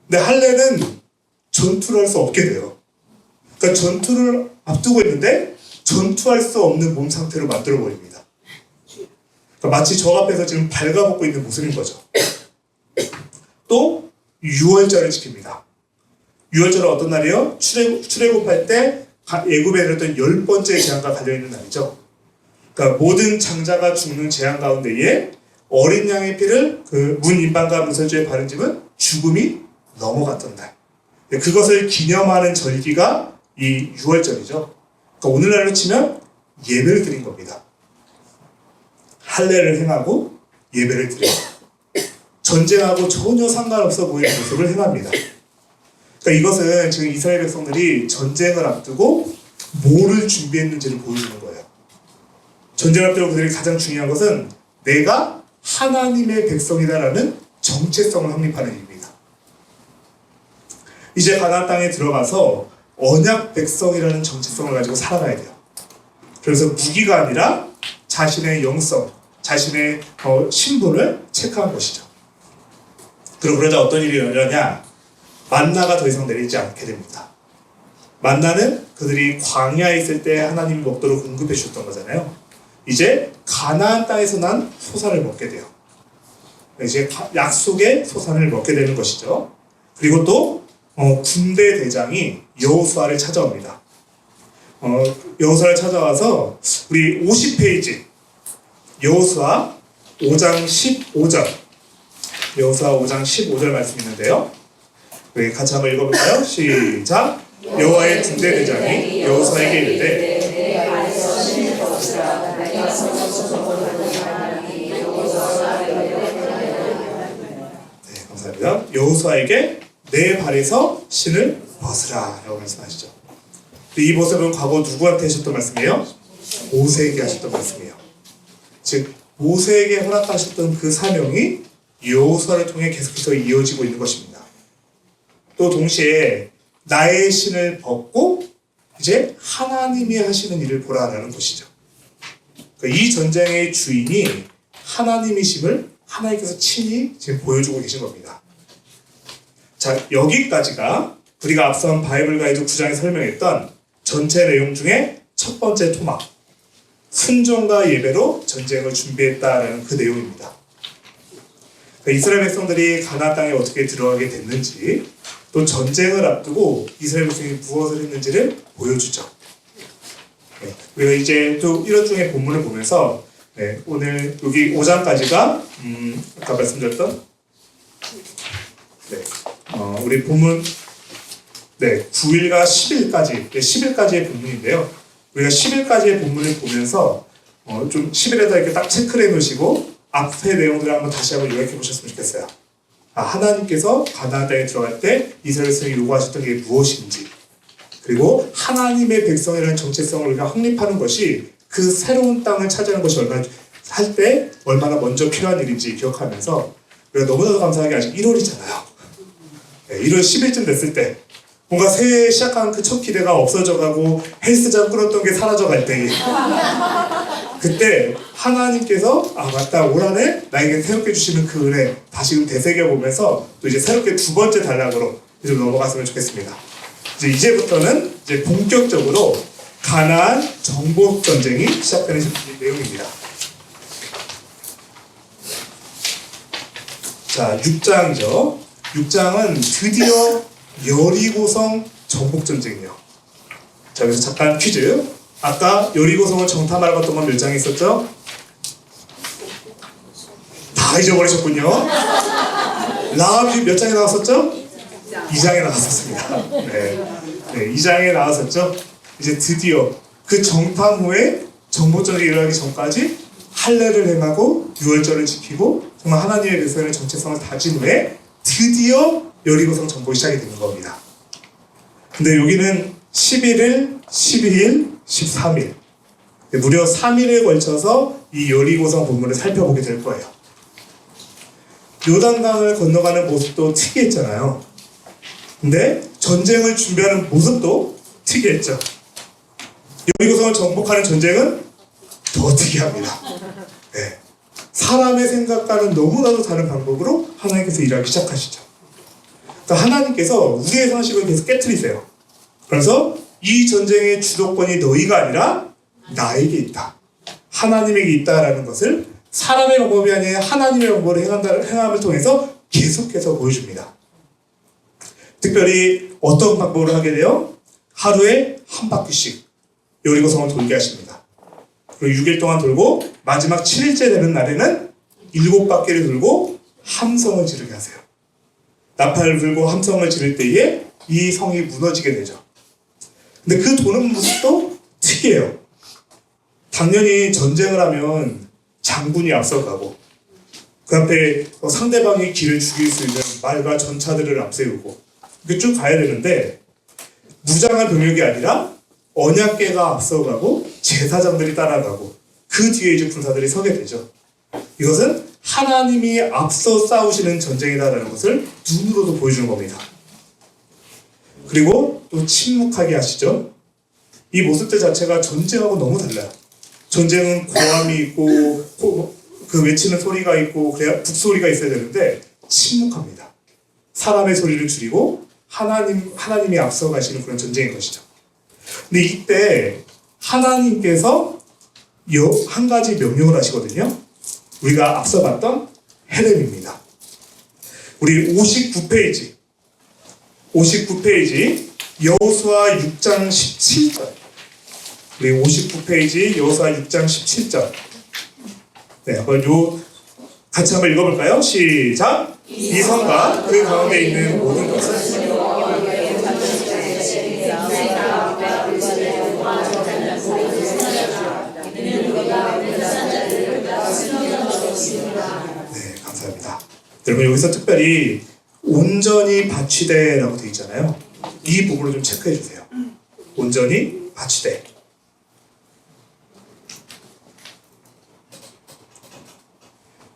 근데 할례는 전투를 할 수 없게 돼요. 그러니까 전투를 앞두고 있는데 전투할 수 없는 몸 상태로 만들어 버립니다. 그러니까 마치 저 앞에서 지금 발가벗고 있는 모습인 거죠. 또 유월절을 지킵니다. 유월절은 어떤 날이에요? 출애굽할 때 애굽에 내렸던 10번째 재앙과 달려있는 날이죠. 그러니까 모든 장자가 죽는 재앙 가운데에 어린 양의 피를 그 문 임방과 문설주에 바른 집은 죽음이 넘어갔던 날. 그것을 기념하는 절기가 이 유월절이죠. 그러니까 오늘날로 치면 예배를 드린 겁니다. 할례를 행하고 예배를 드려요. 전쟁하고 전혀 상관없어 보이는 모습을 행합니다. 그러니까 이것은 지금 이스라엘 백성들이 전쟁을 앞두고 뭐를 준비했는지를 보여주는 거예요. 전쟁을 앞두고 그들이 가장 중요한 것은 내가 하나님의 백성이다라는 정체성을 확립하는 일입니다. 이제 가나안 땅에 들어가서 언약 백성이라는 정체성을 가지고 살아가야 돼요. 그래서 무기가 아니라 자신의 영성, 자신의 신분을 체크한 것이죠. 그러자 어떤 일이 일어나냐? 만나가 더 이상 내리지 않게 됩니다. 만나는 그들이 광야에 있을 때 하나님이 먹도록 공급해 주셨던 거잖아요. 이제 가나안 땅에서 난 소산을 먹게 돼요. 이제 약속의 소산을 먹게 되는 것이죠. 그리고 또 군대 대장이 여호수아를 찾아옵니다. 여호수아를 찾아와서 우리 50페이지 여호수아 5장 15절 여호수아 5장 15절 말씀이 있는데요. 우리 같이 한번 읽어볼까요? 시작! 여호와의 군대 대장이 여호수아에게 이르되 네, 감사합니다. 여호수아에게 내 발에서 신을 벗으라 라고 말씀하시죠. 이 모습은 과거 누구한테 하셨던 말씀이에요? 모세에게 하셨던 말씀이에요. 즉 모세에게 허락하셨던 그 사명이 여호수아를 통해 계속해서 이어지고 있는 것입니다. 또 동시에 나의 신을 벗고 이제 하나님이 하시는 일을 보라라는 것이죠. 그러니까 이 전쟁의 주인이 하나님이심을 하나님께서 친히 지금 보여주고 계신 겁니다. 자, 여기까지가 우리가 앞선 바이블 가이드 9장에 설명했던 전체 내용 중에 첫 번째 토막, 순종과 예배로 전쟁을 준비했다라는 그 내용입니다. 그러니까 이스라엘 백성들이 가나안 땅에 어떻게 들어가게 됐는지, 또 전쟁을 앞두고 이스라엘 백성이 무엇을 했는지를 보여주죠. 네, 우리가 이제 또 1월 중에 본문을 보면서 오늘 여기 5장까지가 아까 말씀드렸던 우리 본문 9일과 10일까지 10일까지의 본문인데요. 우리가 10일까지의 본문을 보면서 좀 10일에다 이렇게 딱 체크를 해놓으시고 앞의 내용들을 한번 다시 한번 요약해 보셨으면 좋겠어요. 하나님께서 가나안 땅에 들어갈 때 이스라엘 백성이 요구하셨던 게 무엇인지, 그리고 하나님의 백성이라는 정체성을 우리가 확립하는 것이 그 새로운 땅을 차지하는 것이 할 때 얼마나 먼저 필요한 일인지 기억하면서, 우리가 너무나도 감사한 게 아직 1월이잖아요. 1월 10일쯤 됐을 때 뭔가 새해 시작한 그 첫 기대가 없어져가고 헬스장 끌었던 게 사라져갈 때, 그때 하나님께서 맞다, 올 한해 나에게 새롭게 주시는 그 은혜 다시 되새겨보면서 또 이제 새롭게 두 번째 단락으로 좀 넘어갔으면 좋겠습니다. 이제부터는 이제 본격적으로 가나안 정복 전쟁이 시작되는 내용입니다. 자, 6장이죠. 6장은 드디어 여리고성 정복 전쟁이요. 자, 여기서 잠깐 퀴즈. 아까 여리고성을 정탐하러 갔던 건 몇 장에 있었죠? 다 잊어버리셨군요. 라합이 몇 장에 나왔었죠? 2장에 나왔었습니다. 네, 2장에 나왔었죠. 이제 드디어 그 정탐 후에 정복전쟁이 일어나기 전까지 할례를 행하고 유월절을 지키고 정말 하나님의 백성의 정체성을 다진 후에 드디어 여리고성 정복이 시작이 되는 겁니다. 근데 여기는 11일, 12일, 13일 무려 3일에 걸쳐서 이 여리고성 본문을 살펴보게 될 거예요. 요단강을 건너가는 모습도 특이했잖아요. 근데 전쟁을 준비하는 모습도 특이했죠. 여리고성을 정복하는 전쟁은 더 특이합니다. 네. 사람의 생각과는 너무나도 다른 방법으로 하나님께서 일하기 시작하시죠. 그러니까 하나님께서 우리의 상식을 계속 깨트리세요. 그래서 이 전쟁의 주도권이 너희가 아니라 나에게 있다, 하나님에게 있다라는 것을 사람의 방법이 아니라 하나님의 방법으로 행함을 통해서 계속해서 보여줍니다. 특별히 어떤 방법으로 하게 돼요? 하루에 한 바퀴씩 여리고성을 돌게 하십니다. 그리고 6일 동안 돌고 마지막 7일째 되는 날에는 7바퀴를 돌고 함성을 지르게 하세요. 나팔을 불고 함성을 지를 때에 이 성이 무너지게 되죠. 근데 그 도는 모습도 특이해요. 당연히 전쟁을 하면 장군이 앞서가고 그 앞에 상대방의 길을 죽일 수 있는 말과 전차들을 앞세우고 이렇게 쭉 가야 되는데, 무장한 병력이 아니라 언약궤가 앞서가고 제사장들이 따라가고 그 뒤에 이제 군사들이 서게 되죠. 이것은 하나님이 앞서 싸우시는 전쟁이다라는 것을 눈으로도 보여주는 겁니다. 그리고 또 침묵하게 하시죠. 이 모습들 자체가 전쟁하고 너무 달라요. 전쟁은 고함이 있고 그 외치는 소리가 있고 그래야 북소리가 있어야 되는데 침묵합니다. 사람의 소리를 줄이고 하나님이 앞서 가시는 그런 전쟁인 것이죠. 근데 이때 하나님께서 한 가지 명령을 하시거든요. 우리가 앞서 봤던 헤렘입니다. 우리 59페이지 여호수아 6장 17절, 우리 59페이지 여호수아 6장 17절 한번 같이 한번 읽어볼까요? 시작! 이 성과 그 가운데 있는 모든 것을 감사합니다. 여러분, 여기서 특별히 온전히 바치되라고 되어 있잖아요. 이 부분을 좀 체크해 주세요. 온전히 바치되.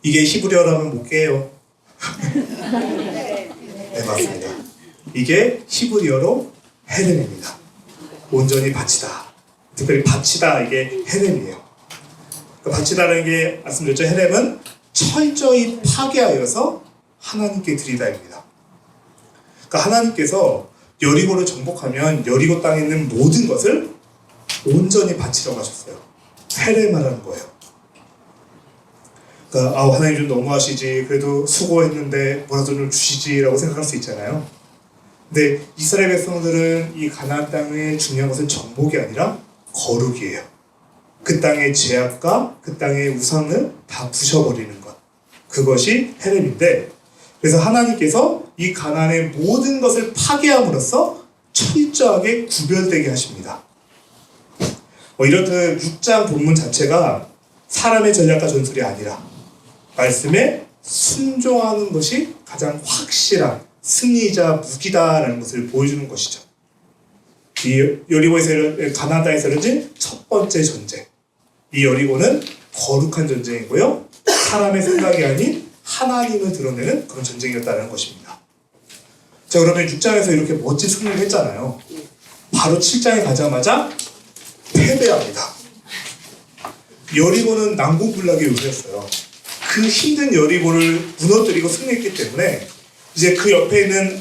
이게 히브리어라면 못 깨요. 네, 맞습니다. 이게 히브리어로 헤렘입니다. 온전히 바치다. 특별히 바치다, 이게 헤렘이에요. 그 바치다라는 게 말씀드렸죠. 헤렘은 철저히 파괴하여서 하나님께 드리다입니다. 그러니까 하나님께서 여리고를 정복하면 여리고 땅에 있는 모든 것을 온전히 바치라고 하셨어요. 헤렘하라는 거예요. 그러니까 하나님 좀 너무하시지, 그래도 수고했는데 뭐라도 좀 주시지라고 생각할 수 있잖아요. 근데 이스라엘 백성들은 이 가나안 땅의 중요한 것은 정복이 아니라 거룩이에요. 그 땅의 죄악과 그 땅의 우상을 다 부셔버리는 것, 그것이 헤렘인데, 그래서 하나님께서 이 가나안의 모든 것을 파괴함으로써 철저하게 구별되게 하십니다. 이렇듯 6장 본문 자체가 사람의 전략과 전술이 아니라 말씀에 순종하는 것이 가장 확실한 승리자 무기다라는 것을 보여주는 것이죠. 이 여리고에서 가나안 땅에서 이뤄진 첫 번째 전쟁. 이 여리고는 거룩한 전쟁이고요. 사람의 생각이 아닌 하나님을 드러내는 그런 전쟁이었다는 것입니다. 자, 그러면 6장에서 이렇게 멋진 승리를 했잖아요. 바로 7장에 가자마자 패배합니다. 여리고는 난공불락의 요새였어요. 그 힘든 여리고를 무너뜨리고 승리했기 때문에 이제 그 옆에 있는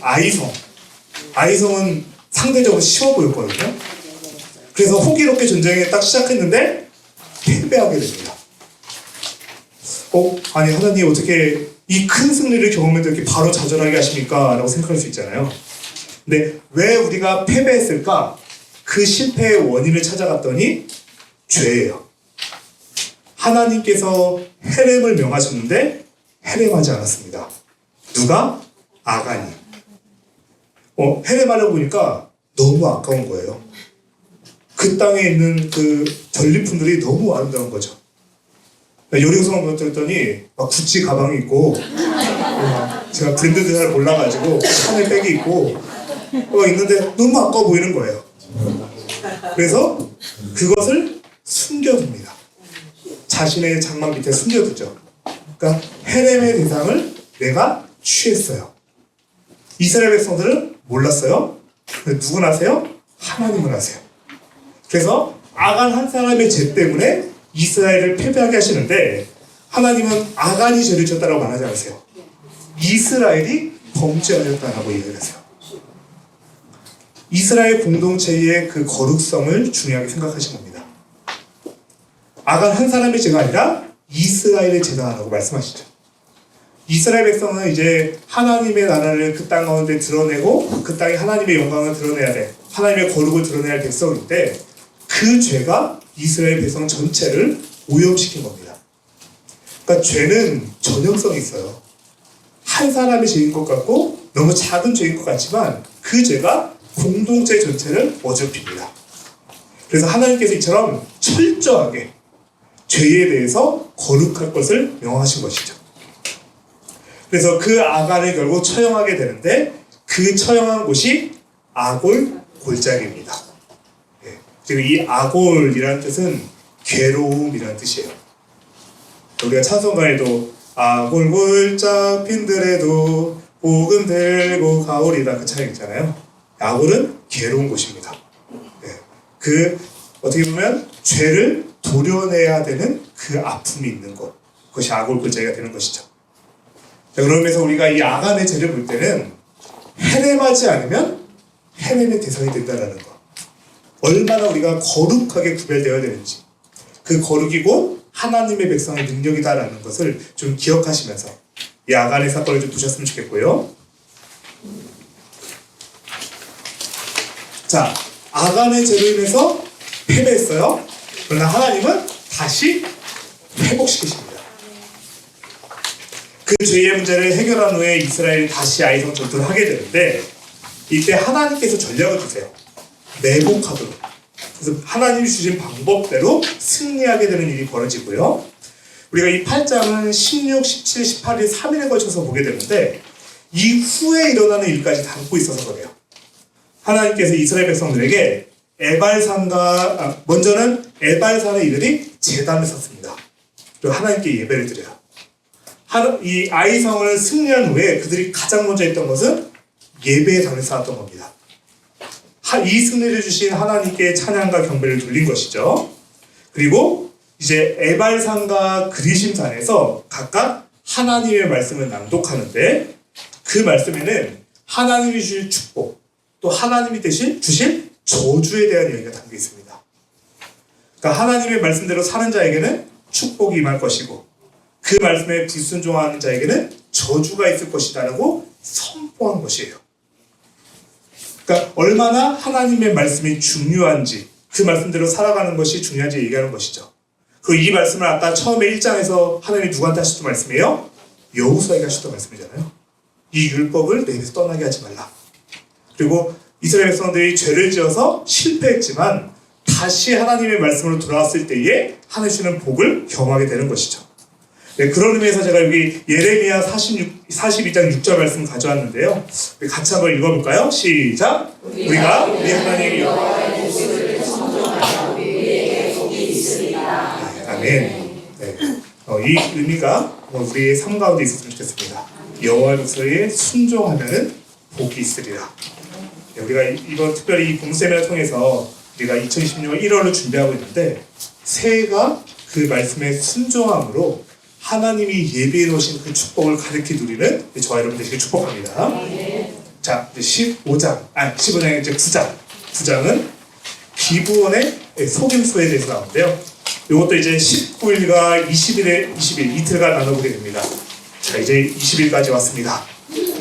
아이성은 상대적으로 쉬워 보였거든요. 그래서 호기롭게 전쟁에 딱 시작했는데 패배하게 됩니다. 아니 하나님 어떻게 이 큰 승리를 경험해도 이렇게 바로 좌절하게 하십니까? 라고 생각할 수 있잖아요. 근데 왜 우리가 패배했을까? 그 실패의 원인을 찾아갔더니 죄예요. 하나님께서 헤렘을 명하셨는데 헤렘하지 않았습니다. 누가? 아간이. 헤렘하려고 보니까 너무 아까운 거예요. 그 땅에 있는 그 전리품들이 너무 아름다운 거죠. 여리고성을 무너뜨렸더니 막 구찌 가방이 있고, 제가 브랜드도 잘 몰라가지고 샤넬 백이 있고 있는데 너무 아까워 보이는 거예요. 그래서 그것을 숨겨둡니다. 자신의 장막 밑에 숨겨두죠. 그러니까 헤렘의 대상을 내가 취했어요. 이스라엘 백성들은 몰랐어요. 누구나 아세요? 하나님을 아세요. 그래서 아간 한 사람의 죄 때문에 이스라엘을 패배하게 하시는데, 하나님은 아간이 죄를 졌다라고 말하지 않으세요. 이스라엘이 범죄하였다라고 얘기를 하세요. 이스라엘 공동체의 그 거룩성을 중요하게 생각하신 겁니다. 아간 한 사람의 죄가 아니라 이스라엘의 죄다라고 말씀하시죠. 이스라엘 백성은 이제 하나님의 나라를 그 땅 가운데 드러내고 그 땅에 하나님의 영광을 드러내야 돼. 하나님의 거룩을 드러내야 할 백성인데, 그 죄가 이스라엘 백성 전체를 오염시킨 겁니다. 그러니까 죄는 전형성이 있어요. 한 사람의 죄인 것 같고 너무 작은 죄인 것 같지만 그 죄가 공동체 전체를 어지럽힙니다. 그래서 하나님께서 이처럼 철저하게 죄에 대해서 거룩할 것을 명하신 것이죠. 그래서 그 아간을 결국 처형하게 되는데, 그 처형한 곳이 아골 골짜기입니다. 지금 이 아골이라는 뜻은 괴로움이라는 뜻이에요. 우리가 찬송가에도 아골 골짜 핀들에도 복음 들고 가오리다, 그 차이 있잖아요. 아골은 괴로운 곳입니다. 그 어떻게 보면 죄를 도려내야 되는 그 아픔이 있는 것, 그것이 아골 골짜기가 되는 것이죠. 자, 그러면서 우리가 이 아간의 죄를 볼 때는 헤렘하지 않으면 헤렘의 대상이 된다는 것, 얼마나 우리가 거룩하게 구별되어야 되는지, 그 거룩이 곧 하나님의 백성의 능력이다라는 것을 좀 기억하시면서 이 아간의 사건을 좀 보셨으면 좋겠고요. 자, 아간의 죄로 인해서 패배했어요. 그러나 하나님은 다시 회복시키십니다. 그 죄의 문제를 해결한 후에 이스라엘이 다시 아이성 전투를 하게 되는데, 이때 하나님께서 전략을 주세요. 매복하도록. 그래서 하나님이 주신 방법대로 승리하게 되는 일이 벌어지고요. 우리가 이 8장은 16, 17, 18일 3일에 걸쳐서 보게 되는데, 이후에 일어나는 일까지 담고 있어서 그래요. 하나님께서 이스라엘 백성들에게 먼저는 에발산의 이들이 제단을 섰습니다. 그리고 하나님께 예배를 드려요. 이 아이성을 승리한 후에 그들이 가장 먼저 했던 것은 예배의 단을 쌓았던 겁니다. 이 승리를 주신 하나님께 찬양과 경배를 돌린 것이죠. 그리고 이제 에발산과 그리심산에서 각각 하나님의 말씀을 낭독하는데 그 말씀에는 하나님이 주실 축복 또 하나님이 주실 저주에 대한 얘기가 담겨 있습니다. 그러니까 하나님의 말씀대로 사는 자에게는 축복이 임할 것이고 그 말씀에 불순종하는 자에게는 저주가 있을 것이다라고 선포한 것이에요. 그러니까 얼마나 하나님의 말씀이 중요한지 그 말씀대로 살아가는 것이 중요한지 얘기하는 것이죠. 그리고 이 말씀을 아까 처음에 1장에서 하나님이 누구한테 하셨던 말씀이에요? 여호수아에게 하셨던 말씀이잖아요. 이 율법을 내 입에서 떠나게 하지 말라. 그리고 이스라엘 백성들이 죄를 지어서 실패했지만 다시 하나님의 말씀으로 돌아왔을 때에 하나님 주시는 복을 경험하게 되는 것이죠. 네, 그런 의미에서 제가 여기 예레미야 42장 6절 말씀 가져왔는데요. 우리 같이 한번 읽어볼까요? 시작! 우리가 우리 하나님 여호와의 목소리를 청종하여 우리에게 복이 있으리라. 아멘. 네. 이 의미가 우리의 삶 가운데 있었으면 좋겠습니다. 여호와의 목소리에 순종하면 복이 있으리라. 네, 우리가 이번 특별히 이 봄세미나를 통해서 우리가 2016년 1월을 준비하고 있는데 새해가 그 말씀에 순종함으로 하나님이 예비해 놓으신 그 축복을 가득히 누리는 저와 여러분 되시길 축복합니다. 자, 이제 15장의 이제 9장은 기브온의 속임수에 대해서 나오는데요. 이것도 이제 19일과 20일 이틀간 나눠보게 됩니다. 자, 이제 20일까지 왔습니다.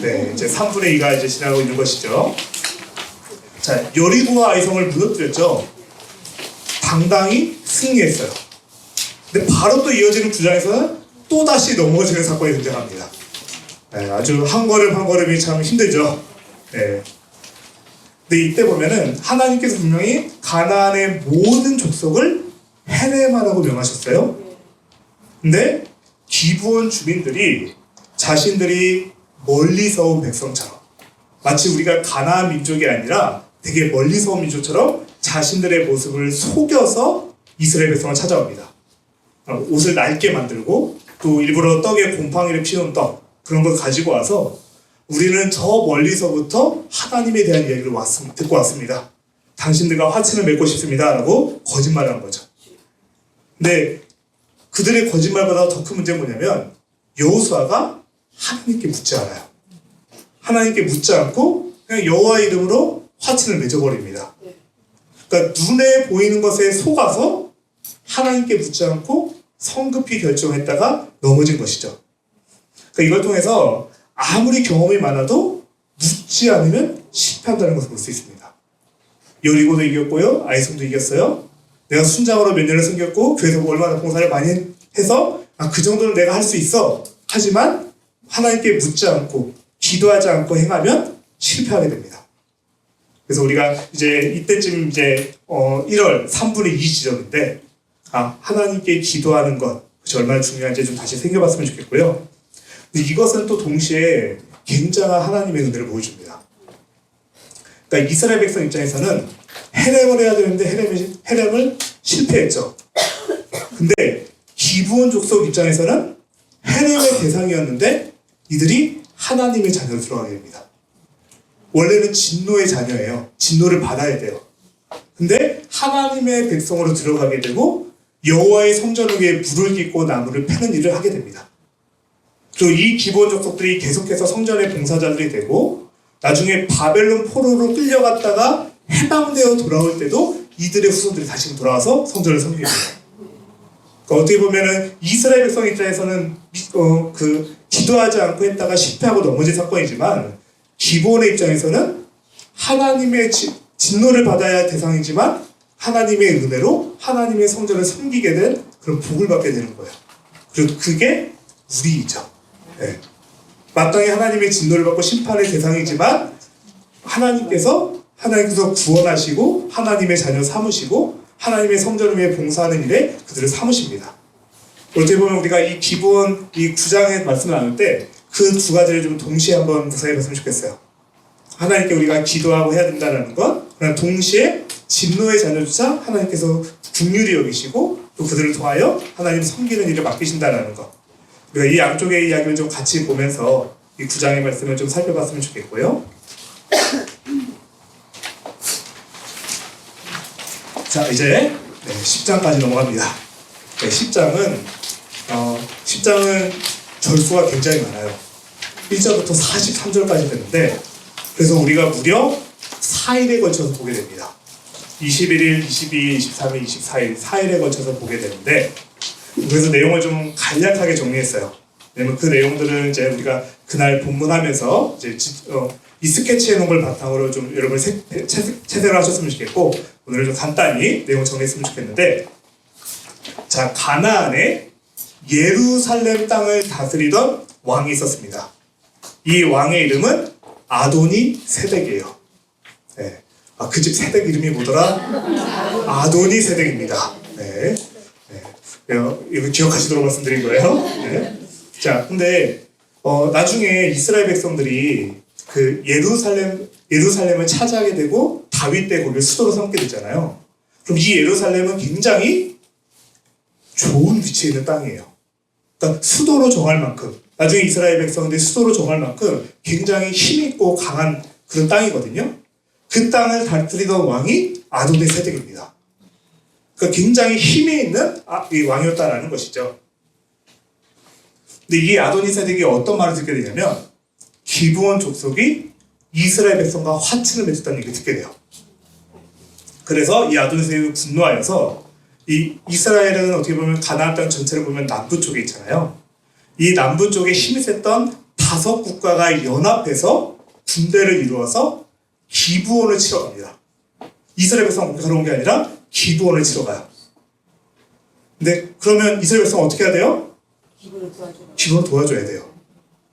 네, 이제 3분의 2가 이제 지나고 있는 것이죠. 자, 여리고와 아이성을 무너뜨렸죠. 당당히 승리했어요. 근데 바로 또 이어지는 9장에서는 또 다시 넘어지는 사건이 등장합니다. 네, 아주 한 걸음 한 걸음이 참 힘들죠. 네. 근데 이때 보면은 하나님께서 분명히 가나안의 모든 족속을 해내마라고 명하셨어요. 근데 기브온 주민들이 자신들이 멀리서 온 백성처럼 마치 우리가 가나안 민족이 아니라 되게 멀리서 온 민족처럼 자신들의 모습을 속여서 이스라엘 백성을 찾아옵니다. 옷을 낡게 만들고 또 일부러 떡에 곰팡이를 피운 떡 그런 걸 가지고 와서 우리는 저 멀리서부터 하나님에 대한 이야기를 듣고 왔습니다. 당신들과 화친을 맺고 싶습니다 라고 거짓말을 한 거죠. 근데 그들의 거짓말보다 더 큰 문제는 뭐냐면 여호수아가 하나님께 묻지 않아요. 하나님께 묻지 않고 그냥 여호와 이름으로 화친을 맺어버립니다. 그러니까 눈에 보이는 것에 속아서 하나님께 묻지 않고 성급히 결정했다가 넘어진 것이죠. 그러니까 이걸 통해서 아무리 경험이 많아도 묻지 않으면 실패한다는 것을 볼 수 있습니다. 여리고도 이겼고요. 아이성도 이겼어요. 내가 순장으로 몇 년을 섬겼고 교회에서 얼마나 봉사를 많이 해서 그 정도는 내가 할 수 있어. 하지만 하나님께 묻지 않고 기도하지 않고 행하면 실패하게 됩니다. 그래서 우리가 이제 이때쯤 이제 1월 3분의 2 지점인데 하나님께 기도하는 것 그것이 얼마나 중요한지 좀 다시 생각해봤으면 좋겠고요. 근데 이것은 또 동시에 굉장한 하나님의 은혜를 보여줍니다. 그러니까 이스라엘 백성 입장에서는 해렘을 해야 되는데 해렘을 실패했죠. 근데 기브온 족속 입장에서는 해렘의 대상이었는데 이들이 하나님의 자녀로 들어가게 됩니다. 원래는 진노의 자녀예요. 진노를 받아야 돼요. 근데 하나님의 백성으로 들어가게 되고 여호와의 성전 위에 불을 깃고 나무를 패는 일을 하게 됩니다. 그리고 이 기브온 족속들이 계속해서 성전의 봉사자들이 되고 나중에 바벨론 포로로 끌려갔다가 해방되어 돌아올 때도 이들의 후손들이 다시 돌아와서 성전을 섬기게 됩니다. 그러니까 어떻게 보면은 이스라엘 백성 입장에서는 기도하지 않고 했다가 실패하고 넘어진 사건이지만 기브온의 입장에서는 하나님의 진노를 받아야 할 대상이지만 하나님의 은혜로 하나님의 성전을 섬기게 된 그런 복을 받게 되는 거예요. 그리고 그게 우리이죠. 네. 마땅히 하나님의 진노를 받고 심판의 대상이지만 하나님께서 구원하시고 하나님의 자녀 삼으시고 하나님의 성전을 위해 봉사하는 일에 그들을 삼으십니다. 어떻게 보면 우리가 이 기브온 이 9장의 말씀을 나눌 때 그 두 가지를 좀 동시에 한번 묵상해 봤으면 좋겠어요. 하나님께 우리가 기도하고 해야 된다는 것, 그러나 동시에 진노의 자녀조차 하나님께서 긍휼히 여기시고 또 그들을 통하여 하나님 섬기는 일을 맡기신다는 것. 우리가 이 양쪽의 이야기를 좀 같이 보면서 이 9장의 말씀을 좀 살펴봤으면 좋겠고요. 자, 이제 10장까지 넘어갑니다. 10장은 절수가 굉장히 많아요. 1절부터 43절까지 되는데, 그래서 우리가 무려 4일에 걸쳐서 보게 됩니다. 21일, 22일, 23일, 24일, 4일에 걸쳐서 보게 되는데, 그래서 내용을 좀 간략하게 정리했어요. 왜냐면 그 내용들은 이제 우리가 그날 본문하면서 이제 이 스케치 해놓은 걸 바탕으로 좀 여러분 채색을 하셨으면 좋겠고, 오늘은 좀 간단히 내용 정리했으면 좋겠는데, 자, 가나안에 예루살렘 땅을 다스리던 왕이 있었습니다. 이 왕의 이름은 아도니 세덱이에요. 네. 그 집 세덱 이름이 뭐더라? 아도니 세덱입니다. 네. 이거 기억하시도록 말씀드린 거예요. 네. 자, 근데 나중에 이스라엘 백성들이 그 예루살렘을 차지하게 되고 다윗 때 거기를 수도로 삼게 되잖아요. 그럼 이 예루살렘은 굉장히 좋은 위치에 있는 땅이에요. 그러니까 수도로 정할 만큼, 나중에 이스라엘 백성들이 수도로 정할 만큼 굉장히 힘있고 강한 그런 땅이거든요. 그 땅을 다스리던 왕이 아도니 세덱입니다. 그러니까 굉장히 힘이 있는 이 왕이었다라는 것이죠. 근데 이 아도니 세덱이 어떤 말을 듣게 되냐면, 기브온 족속이 이스라엘 백성과 화친을 맺었다는 얘기를 듣게 돼요. 그래서 이 아도니 세덱이 분노하여서, 이 이스라엘은 어떻게 보면 가나안 땅 전체를 보면 남부 쪽에 있잖아요. 이 남부 쪽에 힘이 셌던 5 국가가 연합해서 군대를 이루어서 기브온을 치러 갑니다. 이스라엘 백성 가러 온 게 아니라 기브온을 치러 가요. 근데 그러면 이스라엘 백성 어떻게 해야 돼요? 기브온을 도와줘야 돼요.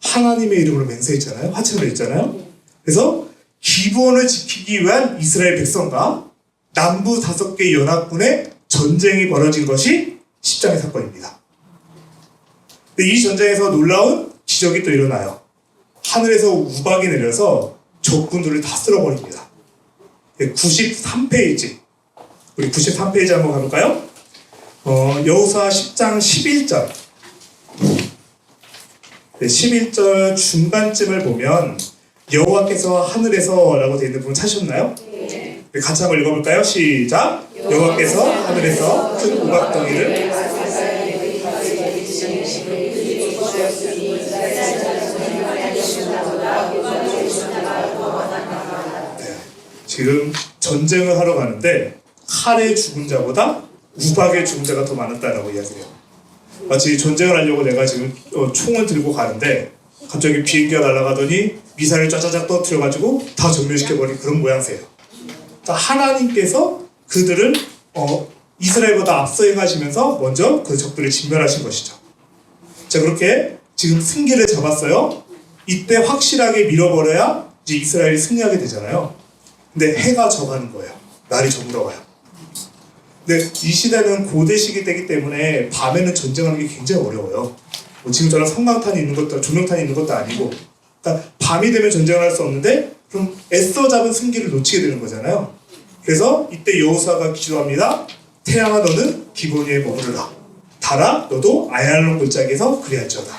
하나님의 이름으로 맹세했잖아요. 화친을 했잖아요. 그래서 기브온을 지키기 위한 이스라엘 백성과 남부 5개 연합군의 전쟁이 벌어진 것이 10장의 사건입니다. 근데 이 전쟁에서 놀라운 기적이 또 일어나요. 하늘에서 우박이 내려서 적군들을 다 쓸어버립니다. 93페이지. 우리 93페이지 한번 가볼까요? 여호수아 10장 11절. 11절 중간쯤을 보면 여호와께서 하늘에서 라고 되어 있는 부분 찾으셨나요? 네. 같이 한번 읽어볼까요? 시작! 여호와께서 하늘에서 큰 우박덩이를 지금 전쟁을 하러 가는데 칼에 죽은 자보다 우박에 죽은 자가 더 많았다라고 이야기해요. 마치 전쟁을 하려고 내가 지금 총을 들고 가는데 갑자기 비행기가 날아가더니 미사일을 쫙쫙 떨어뜨려가지고 다 전멸시켜버린 그런 모양새예요. 그러니까 하나님께서 그들을 이스라엘보다 앞서 행하시면서 먼저 그 적들을 진멸하신 것이죠. 자, 그렇게 지금 승기를 잡았어요. 이때 확실하게 밀어버려야 이제 이스라엘이 승리하게 되잖아요. 근데 해가 져가는 거예요. 날이 저물어가요. 근데 이 시대는 고대 시기 때기 때문에 밤에는 전쟁하는 게 굉장히 어려워요. 뭐 지금처럼 성광탄이 있는 것도 조명탄이 있는 것도 아니고, 그러니까 밤이 되면 전쟁을 할 수 없는데 그럼 애써 잡은 승기를 놓치게 되는 거잖아요. 그래서 이때 여호수아가 기도합니다. 태양아 너는 기브온에 머무르라. 달아 너도 아얄론 골짜기에서 그리할지어다.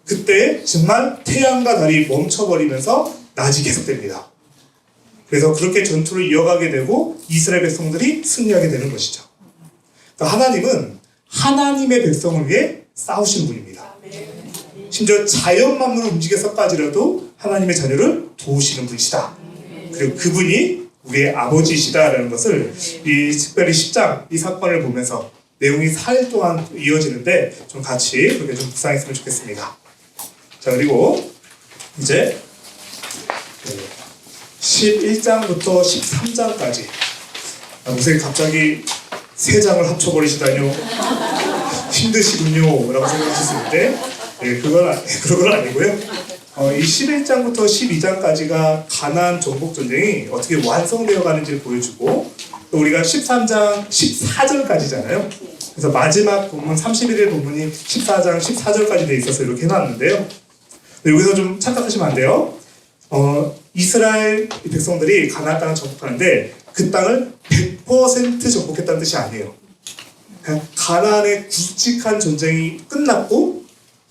그때 정말 태양과 달이 멈춰버리면서 낮이 계속됩니다. 그래서 그렇게 전투를 이어가게 되고 이스라엘 백성들이 승리하게 되는 것이죠. 그러니까 하나님은 하나님의 백성을 위해 싸우시는 분입니다. 심지어 자연 만물을 움직여서까지라도 하나님의 자녀를 도우시는 분이시다. 그리고 그분이 우리의 아버지시다라는 것을 이 특별히 10장 이 사건을 보면서 내용이 4일 동안 이어지는데 좀 같이 그렇게 좀 묵상했으면 좋겠습니다. 자, 그리고 이제 11장부터 13장까지 목사님 갑자기 3장을 합쳐버리시다뇨 힘드시군요 라고 생각하셨을 때 그건 아니고요. 이 11장부터 12장까지가 가나안 정복 전쟁이 어떻게 완성되어 가는지를 보여주고, 또 우리가 13장 14절까지잖아요. 그래서 마지막 본문 31일 본문이 14장 14절까지 돼 있어서 이렇게 해놨는데요. 여기서 좀 착각하시면 안 돼요. 이스라엘 백성들이 가나안 땅을 정복하는데 그 땅을 100% 정복했다는 뜻이 아니에요. 가나안의 굵직한 전쟁이 끝났고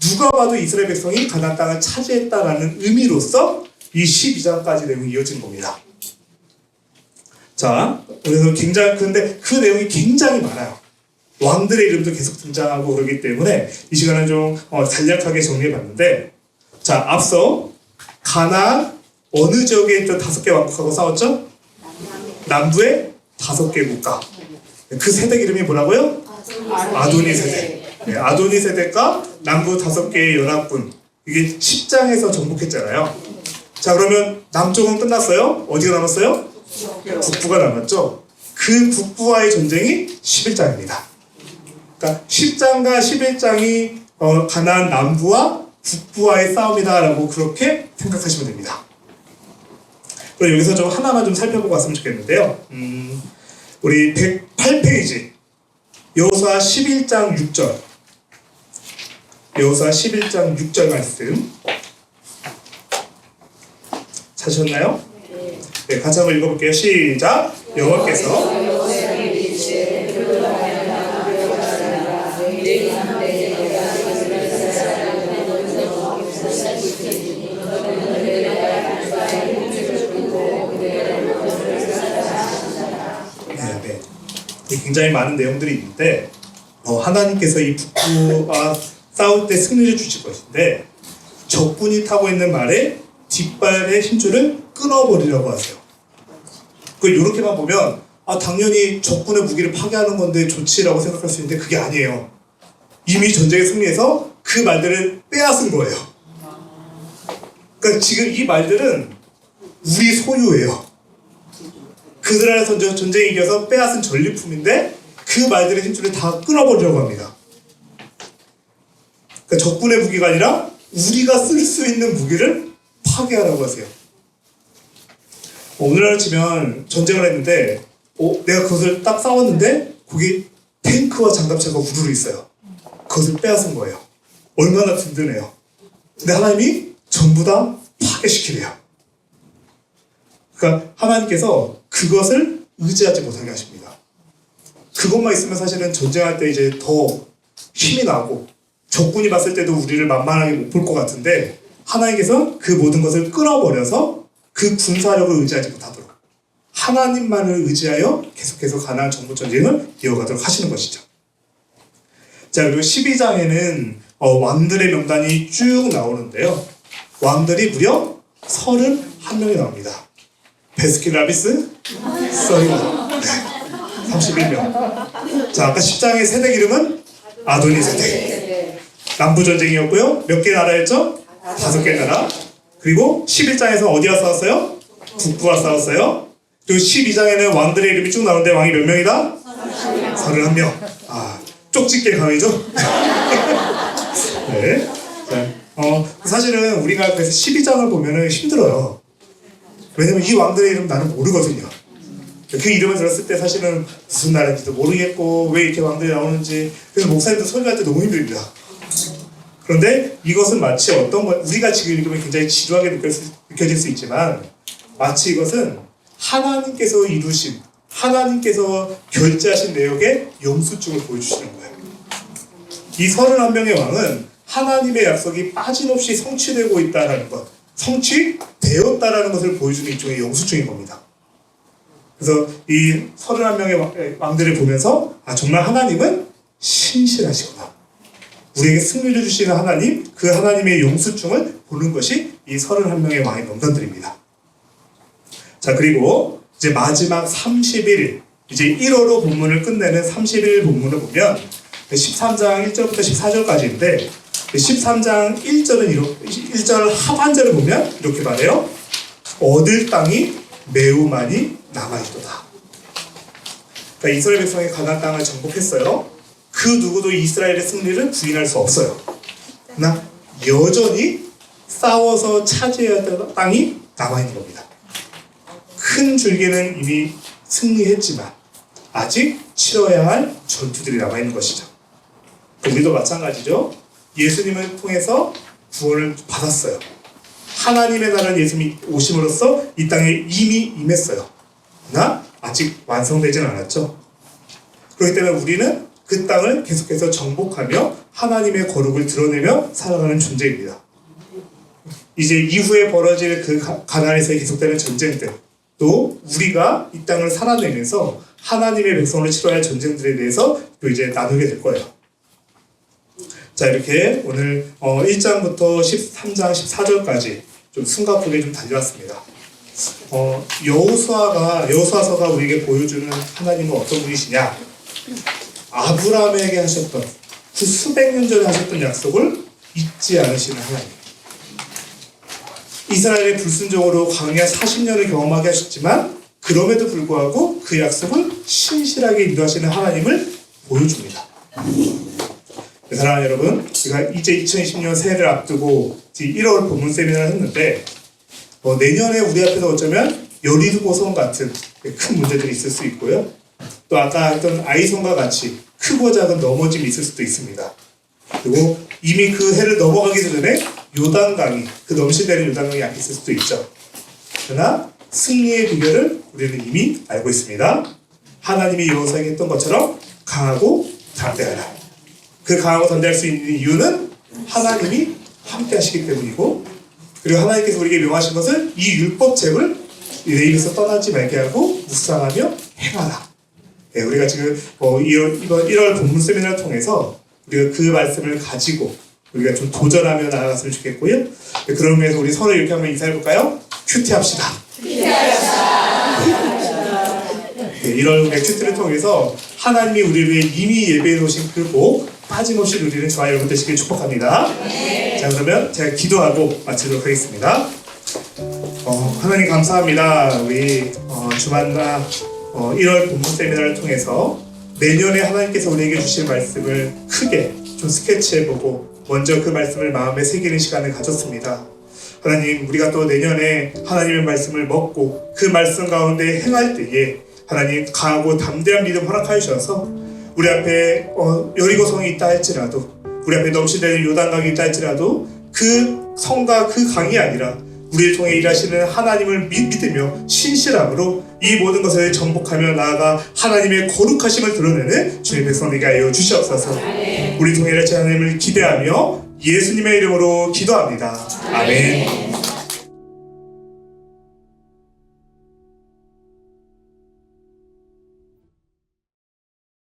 누가 봐도 이스라엘 백성이 가나안 땅을 차지했다라는 의미로서 이 12장까지 내용이 이어진 겁니다. 자, 그래서 그런데 그 내용이 굉장히 많아요. 왕들의 이름도 계속 등장하고 그러기 때문에 이 시간은 좀 간략하게 정리해봤는데, 자, 앞서 가나안 어느 지역에 있던 5개 왕국하고 싸웠죠? 남부의 5개 국가. 그 세대 이름이 뭐라고요? 아도니 세대. 네, 아도니 세대가 남부 5개의 연합군. 이게 10장에서 정복했잖아요. 자, 그러면 남쪽은 끝났어요? 어디가 남았어요? 북부가 남았죠. 그 북부와의 전쟁이 11장입니다. 그러니까 10장과 11장이 가나안 남부와 북부와의 싸움이다라고 그렇게 생각하시면 됩니다. 그럼 여기서 좀 하나만 좀 살펴보고 왔으면 좋겠는데요. 우리 108페이지 여호수아 11장 6절, 여호수아 11장 6절 말씀 찾으셨나요? 네, 같이 한번 읽어볼게요. 시작. 여호와께서 굉장히 많은 내용들이 있는데 하나님께서 이 북부와 싸울 때 승리를 주실 것인데 적군이 타고 있는 말에 뒷발의 힘줄을 끊어버리려고 하세요. 이렇게만 보면 당연히 적군의 무기를 파괴하는 건데 좋지라고 생각할 수 있는데 그게 아니에요. 이미 전쟁에 승리해서 그 말들을 빼앗은 거예요. 그러니까 지금 이 말들은 우리 소유예요. 그들 안에서 전쟁에 이겨서 빼앗은 전리품인데 그 말들의 힘줄을 다 끊어버리려고 합니다. 그러니까 적군의 무기가 아니라 우리가 쓸 수 있는 무기를 파괴하라고 하세요. 오늘날 치면 전쟁을 했는데 내가 그것을 딱 싸웠는데 거기 탱크와 장갑차가 우르르 있어요. 그것을 빼앗은 거예요. 얼마나 든든해요. 근데 하나님이 전부 다 파괴시키래요. 그러니까 하나님께서 그것을 의지하지 못하게 하십니다. 그것만 있으면 사실은 전쟁할 때 이제 더 힘이 나고 적군이 봤을 때도 우리를 만만하게 못 볼 것 같은데 하나님께서 그 모든 것을 끊어버려서 그 군사력을 의지하지 못하도록 하나님만을 의지하여 계속해서 가나안 정복 전쟁을 이어가도록 하시는 것이죠. 자, 그리고 12장에는 왕들의 명단이 쭉 나오는데요. 왕들이 무려 31명이 나옵니다. 베스킨라빈스, 서리건, 31명. 자, 아까 10장의 세대 이름은 아도니 세대. 남부전쟁이었고요. 몇 개 나라였죠? 5개 나라. 그리고 11장에서 어디와 싸웠어요? 북부와 싸웠어요. 그리고 12장에는 왕들의 이름이 쭉 나오는데 왕이 몇 명이다? 31명. 쪽집게 강이죠? 네. 사실은 우리가 그래서 12장을 보면은 힘들어요. 왜냐면 이 왕들의 이름 나는 모르거든요. 그 이름을 들었을 때 사실은 무슨 나라인지도 모르겠고 왜 이렇게 왕들이 나오는지 그래서 목사님도 설교할 때 너무 힘듭니다. 그런데 이것은 마치 우리가 지금 읽으면 굉장히 지루하게 느껴질 수 있지만 마치 이것은 하나님께서 이루신 하나님께서 결제하신 내역의 영수증을 보여주시는 거예요. 이 31명의 왕은 하나님의 약속이 빠짐없이 성취되고 있다는 것, 성취되었다라는 것을 보여주는 일종의 영수증인 겁니다. 그래서 이 31명의 왕들을 보면서 정말 하나님은 신실하시구나. 우리에게 승리를 주시는 하나님, 그 하나님의 영수증을 보는 것이 이 31명의 왕의 명단들입니다. 자, 그리고 이제 마지막 31일, 이제 1호로 본문을 끝내는 31일 본문을 보면 13장 1절부터 14절까지인데 13장 1절 하반절을 보면 이렇게 말해요. 얻을 땅이 매우 많이 남아있도다. 그러니까 이스라엘 백성이 가나안 땅을 정복했어요. 그 누구도 이스라엘의 승리를 부인할 수 없어요. 그러나 여전히 싸워서 차지해야 될 땅이 남아있는 겁니다. 큰 줄기는 이미 승리했지만 아직 치러야 할 전투들이 남아있는 것이죠. 우리도 마찬가지죠. 예수님을 통해서 구원을 받았어요. 하나님의 나라는 예수님이 오심으로써 이 땅에 이미 임했어요. 그러나 아직 완성되지는 않았죠. 그렇기 때문에 우리는 그 땅을 계속해서 정복하며 하나님의 거룩을 드러내며 살아가는 존재입니다. 이제 이후에 벌어질 그 가나안에서 계속되는 전쟁들, 또 우리가 이 땅을 살아내면서 하나님의 백성을 치러야 할 전쟁들에 대해서 또 이제 나누게 될 거예요. 자, 이렇게 오늘 1장부터 13장 14절까지 좀 숨가쁘게 좀 달려왔습니다. 여호수아서가 우리에게 보여주는 하나님은 어떤 분이시냐? 아브라함에게 하셨던 그 수백 년 전에 하셨던 약속을 잊지 않으시는 하나님. 이스라엘의 불순종으로 광야 40년을 경험하게 하셨지만 그럼에도 불구하고 그 약속을 신실하게 인도하시는 하나님을 보여줍니다. 사랑하는 여러분, 제가 이제 2020년 새해를 앞두고 1월 본문 세미나를 했는데 내년에 우리 앞에서 어쩌면 여리고 고성 같은 큰 문제들이 있을 수 있고요. 또 아까 했던 아이손과 같이 크고 작은 넘어짐이 있을 수도 있습니다. 그리고 이미 그 해를 넘어가기 전에 요단강이, 그 넘실대는 요단강이 앞에 있을 수도 있죠. 그러나 승리의 비결을 우리는 이미 알고 있습니다. 하나님이 여호수아에게 했던 것처럼 강하고 담대하라. 그 강하고 담대할 수 있는 이유는 하나님이 함께 하시기 때문이고, 그리고 하나님께서 우리에게 명하신 것을 이 율법책을 내 입에서 떠나지 말게 하고 묵상하며 행하라. 네, 우리가 지금 이번 1월 본문 세미나를 통해서 우리가 그 말씀을 가지고 우리가 좀 도전하며 나아갔으면 좋겠고요. 네, 그런 의미에서 우리 서로 이렇게 한번 인사해볼까요? 큐티합시다. 네, 1월 우리의 큐티를 통해서 하나님이 우리를 위해 이미 예배해 놓으신 그 복 빠짐없이 누리는 저와 여러분 되시길 축복합니다. 네. 자, 그러면 제가 기도하고 마치도록 하겠습니다. 하나님 감사합니다. 우리 주만나 1월 본문 세미나를 통해서 내년에 하나님께서 우리에게 주실 말씀을 크게 좀 스케치해보고 먼저 그 말씀을 마음에 새기는 시간을 가졌습니다. 하나님, 우리가 또 내년에 하나님의 말씀을 먹고 그 말씀 가운데 행할 때에 하나님 강하고 담대한 믿음 허락하여 주셔서 우리 앞에 여리고성이 있다 할지라도, 우리 앞에 넘실대는 요단강이 있다 할지라도 그 성과 그 강이 아니라 우리를 통해 일하시는 하나님을 믿으며 신실함으로 이 모든 것을 정복하며 나아가 하나님의 거룩하심을 드러내는 주님의 백성에게 하여 주시옵소서. 우리 통해 일하시는 하나님을 기대하며 예수님의 이름으로 기도합니다. 아멘.